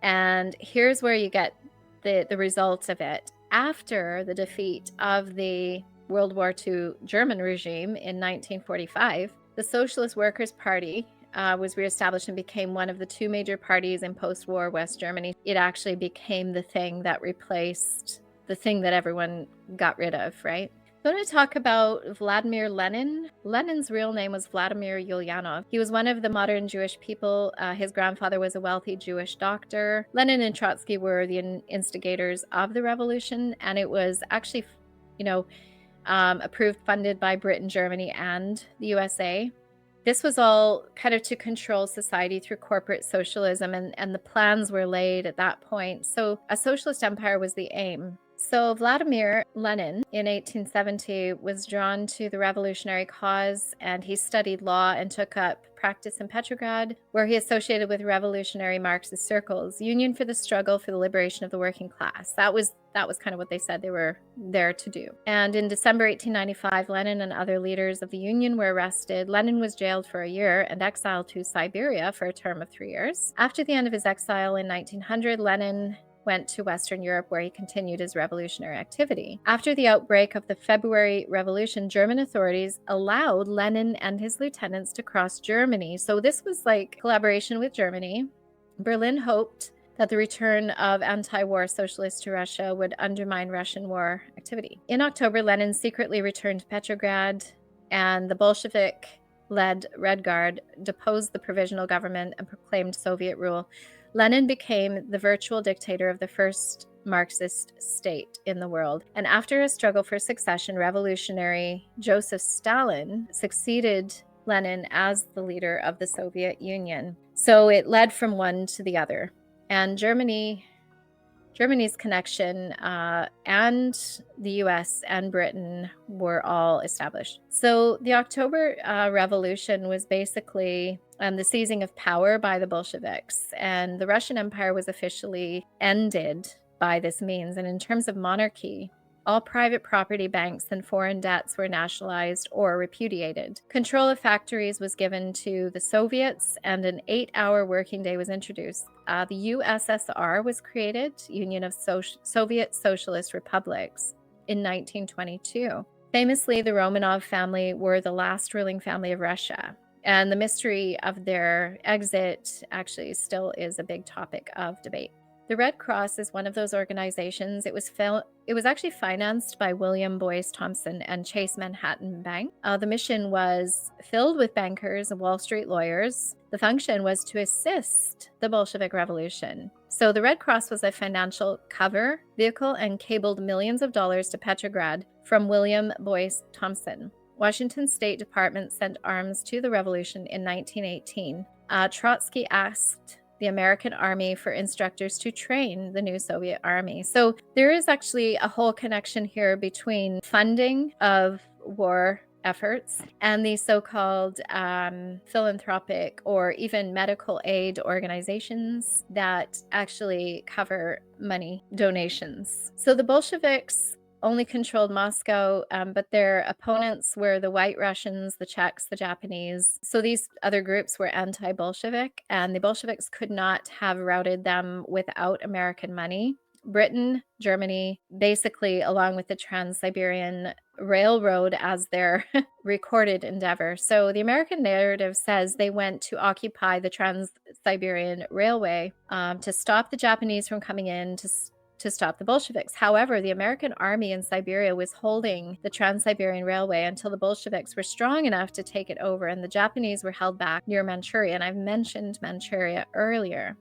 And here's where you get the results of it. After the defeat of the World War II German regime in 1945, the Socialist Workers' Party was reestablished and became one of the two major parties in post-war West Germany. It actually became the thing that replaced the thing that everyone got rid of, right? I'm going to talk about Vladimir Lenin. Lenin's real name was Vladimir Ulyanov. He was one of the modern Jewish people. His grandfather was a wealthy Jewish doctor. Lenin and Trotsky were the instigators of the revolution, and it was actually, approved, funded by Britain, Germany, and the USA. This was all kind of to control society through corporate socialism, and the plans were laid at that point. So a socialist empire was the aim. So Vladimir Lenin in 1870 was drawn to the revolutionary cause, and he studied law and took up practice in Petrograd, where he associated with revolutionary Marxist circles. Union for the struggle for the liberation of the working class. That was kind of what they said they were there to do. And in December 1895, Lenin and other leaders of the Union were arrested. Lenin was jailed for a year and exiled to Siberia for a term of 3 years. After the end of his exile in 1900, Lenin went to Western Europe, where he continued his revolutionary activity. After the outbreak of the February Revolution, German authorities allowed Lenin and his lieutenants to cross Germany. So this was like collaboration with Germany. Berlin hoped that the return of anti-war socialists to Russia would undermine Russian war activity. In October, Lenin secretly returned to Petrograd, and the Bolshevik-led Red Guard deposed the provisional government and proclaimed Soviet rule. Lenin became the virtual dictator of the first Marxist state in the world. And after a struggle for succession, revolutionary Joseph Stalin succeeded Lenin as the leader of the Soviet Union. So it led from one to the other. And Germany's connection and the US and Britain were all established. So the October Revolution was basically the seizing of power by the Bolsheviks, and the Russian Empire was officially ended by this means. And in terms of monarchy, all private property, banks, and foreign debts were nationalized or repudiated. Control of factories was given to the Soviets, and an 8-hour working day was introduced. The USSR was created, Union of Soviet Socialist Republics, in 1922. Famously, the Romanov family were the last ruling family of Russia, and the mystery of their exit actually still is a big topic of debate. The Red Cross is one of those organizations. It was actually financed by William Boyce Thompson and Chase Manhattan Bank. The mission was filled with bankers and Wall Street lawyers. The function was to assist the Bolshevik Revolution. So the Red Cross was a financial cover vehicle and cabled millions of dollars to Petrograd from William Boyce Thompson. Washington State Department sent arms to the revolution in 1918. Trotsky asked the American Army for instructors to train the new Soviet Army. So there is actually a whole connection here between funding of war efforts and the so-called philanthropic or even medical aid organizations that actually cover money donations. So the Bolsheviks only controlled Moscow, but their opponents were the White Russians, the Czechs, the Japanese. So these other groups were anti-Bolshevik, and the Bolsheviks could not have routed them without American money. Britain, Germany, basically along with the Trans-Siberian Railroad as their recorded endeavor. So the American narrative says they went to occupy the Trans-Siberian Railway to stop the Japanese from coming in, to stop the Bolsheviks. However, the American army in Siberia was holding the Trans-Siberian Railway until the Bolsheviks were strong enough to take it over, and the Japanese were held back near Manchuria. And I've mentioned Manchuria earlier.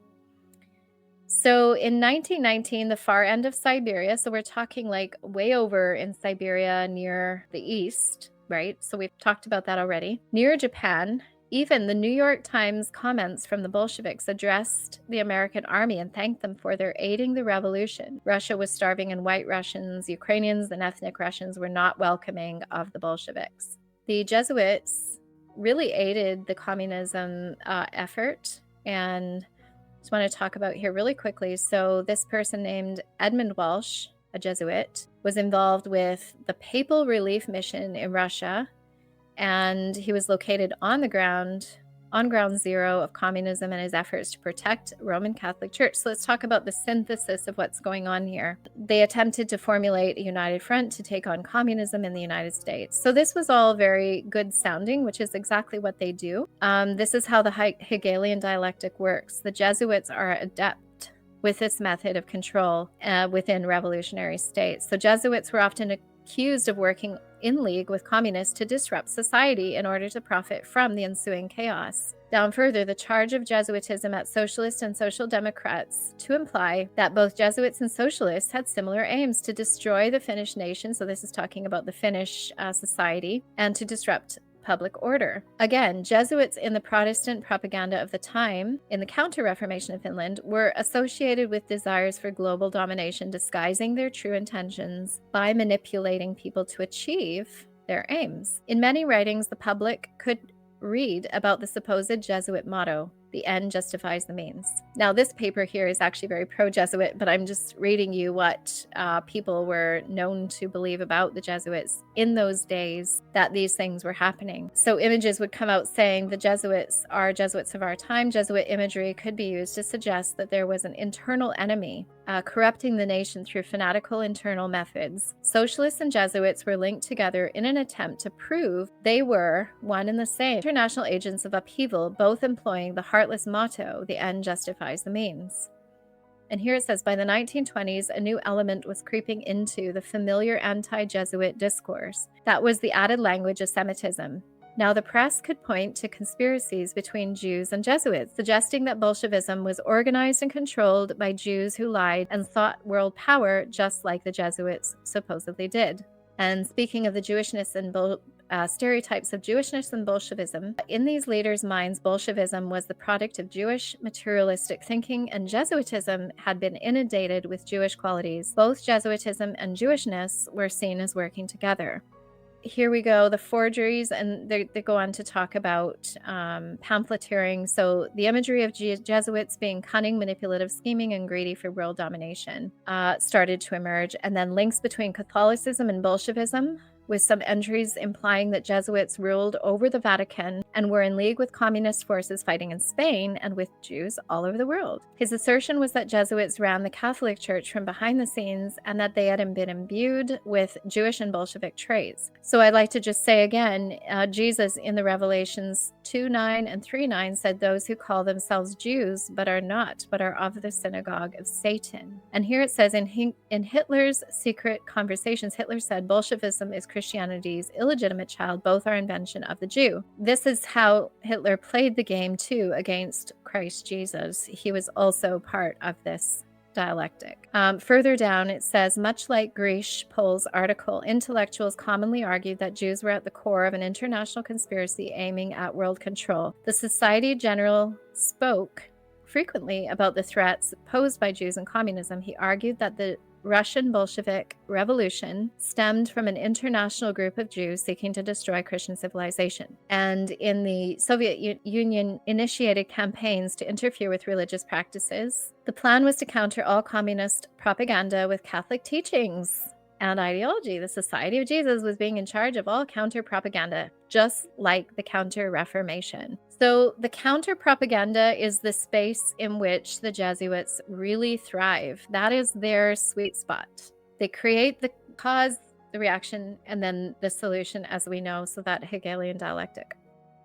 So in 1919, the far end of Siberia, so we're talking like way over in Siberia near the east, right? So we've talked about that already. Near Japan, Even the New York Times comments from the Bolsheviks addressed the American army and thanked them for their aiding the revolution. Russia was starving, and white Russians, Ukrainians, and ethnic Russians were not welcoming of the Bolsheviks. The Jesuits really aided the communism effort, and I just want to talk about here really quickly. So this person named Edmund Walsh, a Jesuit, was involved with the Papal Relief Mission in Russia, and he was located on ground zero of communism and his efforts to protect Roman Catholic Church. So let's talk about the synthesis of what's going on here. They attempted to formulate a united front to take on communism in the United States. So this was all very good sounding, which is exactly what they do. This is how the Hegelian dialectic works. The Jesuits are adept with this method of control within revolutionary states. So Jesuits were often accused of working in league with communists to disrupt society in order to profit from the ensuing chaos. Down further, the charge of Jesuitism at socialists and social democrats to imply that both Jesuits and socialists had similar aims to destroy the Finnish nation, so this is talking about the Finnish society, and to disrupt public order. Again, Jesuits in the Protestant propaganda of the time, in the Counter-Reformation of Finland, were associated with desires for global domination, disguising their true intentions by manipulating people to achieve their aims. In many writings, the public could read about the supposed Jesuit motto, "The end justifies the means." Now, this paper here is actually very pro-Jesuit, but I'm just reading you what people were known to believe about the Jesuits in those days, that these things were happening. So images would come out saying the Jesuits are Jesuits of our time. Jesuit imagery could be used to suggest that there was an internal enemy corrupting the nation through fanatical internal methods. Socialists and Jesuits were linked together in an attempt to prove they were one and the same international agents of upheaval, both employing the heartless motto, "The end justifies the means." And here it says, by the 1920s, a new element was creeping into the familiar anti-Jesuit discourse. That was the added language of Semitism. Now, the press could point to conspiracies between Jews and Jesuits, suggesting that Bolshevism was organized and controlled by Jews who lied and sought world power, just like the Jesuits supposedly did. And speaking of the Jewishness and stereotypes of Jewishness and Bolshevism, in these leaders' minds, Bolshevism was the product of Jewish materialistic thinking, and Jesuitism had been inundated with Jewish qualities. Both Jesuitism and Jewishness were seen as working together. Here we go, the forgeries, and they go on to talk about pamphleteering. So the imagery of Jesuits being cunning, manipulative, scheming, and greedy for world domination started to emerge. And then links between Catholicism and Bolshevism, with some entries implying that Jesuits ruled over the Vatican and were in league with communist forces fighting in Spain and with Jews all over the world. His assertion was that Jesuits ran the Catholic Church from behind the scenes and that they had been imbued with Jewish and Bolshevik traits. So I'd like to just say again, Jesus in the Revelations 2:9 and 3:9 said, "Those who call themselves Jews but are not, but are of the synagogue of Satan." And here it says, in Hitler's secret conversations, Hitler said, "Bolshevism is Christianity's illegitimate child. Both are invention of the Jew." This is how Hitler played the game too against Christ Jesus. He was also part of this dialectic. Further down it says, much like Grish Pohl's article, intellectuals commonly argued that Jews were at the core of an international conspiracy aiming at world control. The Society General spoke frequently about the threats posed by Jews and communism. He argued that the Russian Bolshevik Revolution stemmed from an international group of Jews seeking to destroy Christian civilization. And in the Soviet Union initiated campaigns to interfere with religious practices. The plan was to counter all communist propaganda with Catholic teachings and ideology. The Society of Jesus was being in charge of all counter-propaganda, just like the Counter-Reformation. So the counter-propaganda is the space in which the Jesuits really thrive. That is their sweet spot. They create the cause, the reaction, and then the solution, as we know, so that Hegelian dialectic.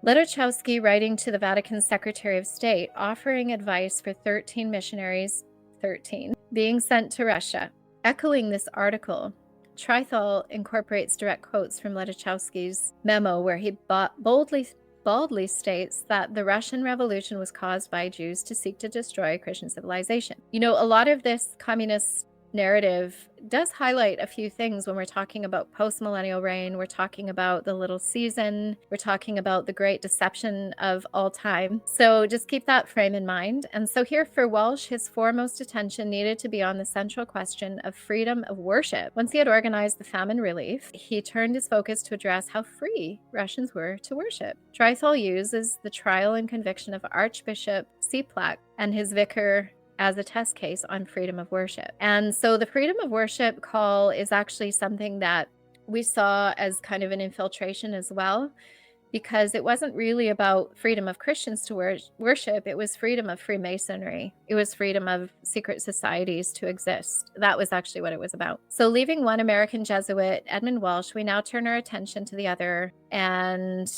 Ledachowski, writing to the Vatican Secretary of State, offering advice for 13 missionaries, 13, being sent to Russia. Echoing this article, Trithal incorporates direct quotes from Ledachowski's memo where he baldly states that the Russian Revolution was caused by Jews to seek to destroy Christian civilization. You know, a lot of this communist narrative does highlight a few things when we're talking about post-millennial reign. We're talking about the little season. We're talking about the great deception of all time. So just keep that frame in mind. And so here for Walsh, his foremost attention needed to be on the central question of freedom of worship. Once he had organized the famine relief, he turned his focus to address how free Russians were to worship. Trithol uses the trial and conviction of Archbishop Seplak and his vicar as a test case on freedom of worship. And so the freedom of worship call is actually something that we saw as kind of an infiltration as well, because it wasn't really about freedom of Christians to worship. It was freedom of Freemasonry. It was freedom of secret societies to exist. That was actually what it was about. So leaving one American Jesuit, Edmund Walsh, we now turn our attention to the other and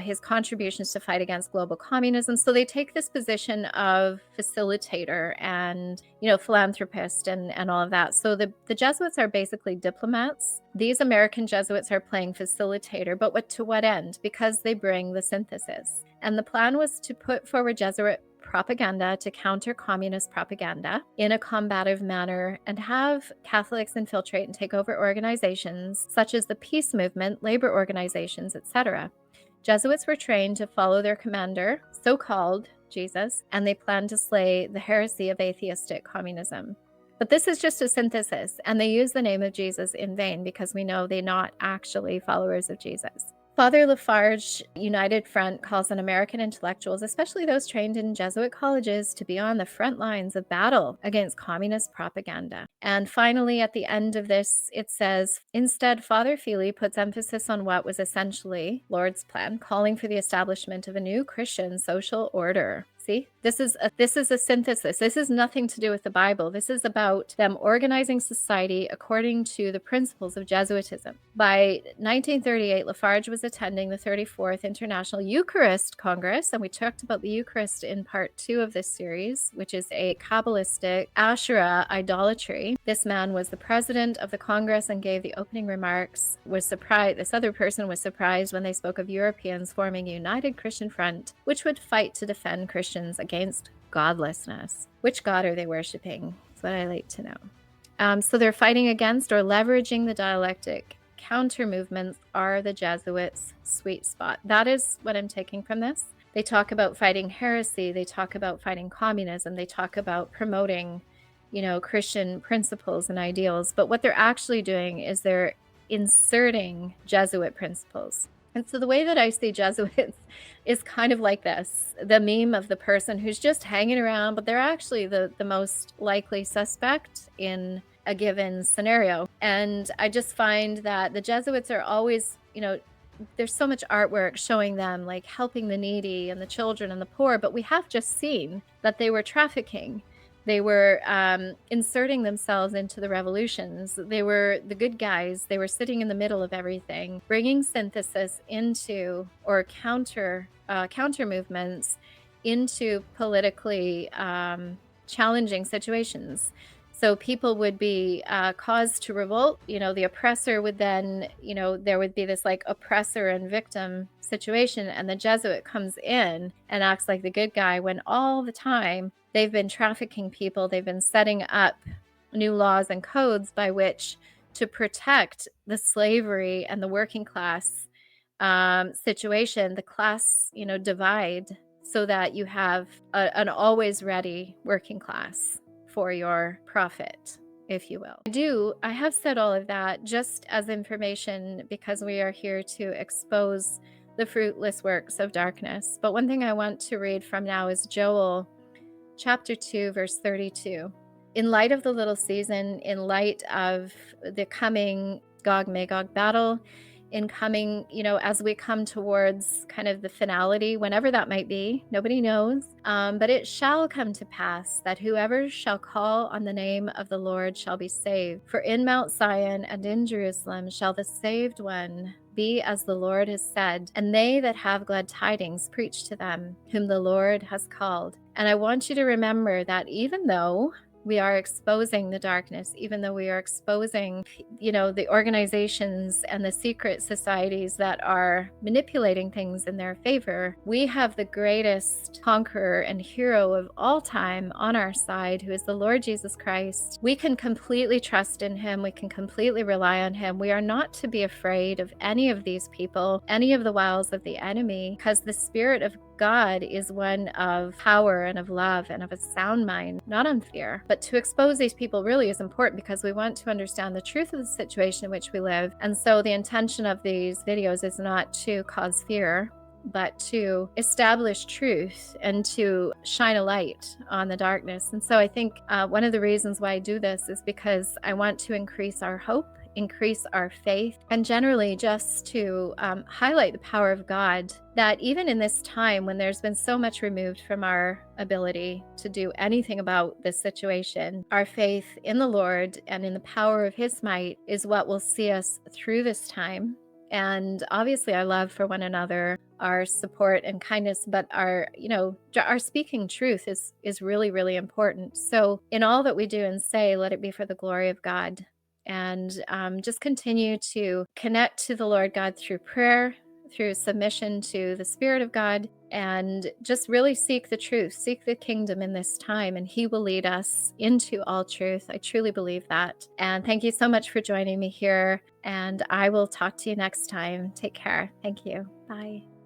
his contributions to fight against global communism. So they take this position of facilitator and, philanthropist and all of that. So the Jesuits are basically diplomats. These American Jesuits are playing facilitator, but to what end? Because they bring the synthesis. And the plan was to put forward Jesuit propaganda to counter communist propaganda in a combative manner and have Catholics infiltrate and take over organizations such as the peace movement, labor organizations, etc. Jesuits were trained to follow their commander, so-called Jesus, and they planned to slay the heresy of atheistic communism. But this is just a synthesis, and they use the name of Jesus in vain because we know they're not actually followers of Jesus. Father Lafarge, United Front, calls on American intellectuals, especially those trained in Jesuit colleges, to be on the front lines of battle against communist propaganda. And finally, at the end of this, it says, instead, Father Feely puts emphasis on what was essentially Lord's plan, calling for the establishment of a new Christian social order. See, this is a synthesis. This is nothing to do with the Bible. This is about them organizing society according to the principles of Jesuitism. By 1938, Lafarge was attending the 34th International Eucharist Congress, and we talked about the Eucharist in part 2 of this series, which is a Kabbalistic Asherah idolatry. This man was the president of the Congress and gave the opening remarks. This other person was surprised when they spoke of Europeans forming a united Christian front, which would fight to defend Christians against godlessness. Which God are they worshiping? That's what I like to know. So they're fighting against or leveraging the dialectic. Counter movements are the Jesuits' sweet spot. That is what I'm taking from this. They talk about fighting heresy. They talk about fighting communism. They talk about promoting, Christian principles and ideals. But what they're actually doing is they're inserting Jesuit principles. And so the way that I see Jesuits is kind of like this, the meme of the person who's just hanging around, but they're actually the most likely suspect in a given scenario. And I just find that the Jesuits are always, there's so much artwork showing them like helping the needy and the children and the poor, but we have just seen that they were trafficking. They were inserting themselves into the revolutions. They were the good guys. They were sitting in the middle of everything, bringing synthesis into or counter movements into politically challenging situations. So people would be caused to revolt. The oppressor would then, there would be this like oppressor and victim situation. And the Jesuit comes in and acts like the good guy when all the time they've been trafficking people. They've been setting up new laws and codes by which to protect the slavery and the working class situation, the class, divide, so that you have an always ready working class for your profit, if you will. I have said all of that just as information because we are here to expose the fruitless works of darkness. But one thing I want to read from now is Joel chapter 2, verse 32. In light of the little season, in light of the coming Gog-Magog battle, in coming, as we come towards kind of the finality, whenever that might be, nobody knows. But it shall come to pass that whoever shall call on the name of the Lord shall be saved. For in Mount Zion and in Jerusalem shall the saved one be as the Lord has said, and they that have glad tidings preach to them, whom the Lord has called. And I want you to remember that even though we are exposing the darkness, even though we are exposing, the organizations and the secret societies that are manipulating things in their favor. We have the greatest conqueror and hero of all time on our side, who is the Lord Jesus Christ. We can completely trust in him. We can completely rely on him. We are not to be afraid of any of these people, any of the wiles of the enemy, because the Spirit of God is one of power and of love and of a sound mind, not on fear. But to expose these people really is important, because we want to understand the truth of the situation in which we live. And so the intention of these videos is not to cause fear, but to establish truth and to shine a light on the darkness. And so I think one of the reasons why I do this is because I want to increase our hope, increase our faith, and generally just to highlight the power of God, that even in this time when there's been so much removed from our ability to do anything about this situation, our faith in the Lord and in the power of his might is what will see us through this time. And obviously our love for one another, our support and kindness, but our speaking truth is really, really important. So in all that we do and say, let it be for the glory of God. And just continue to connect to the Lord God through prayer, through submission to the Spirit of God, and just really seek the truth, seek the kingdom in this time, and he will lead us into all truth. I truly believe that. And thank you so much for joining me here, and I will talk to you next time. Take care. Thank you. Bye.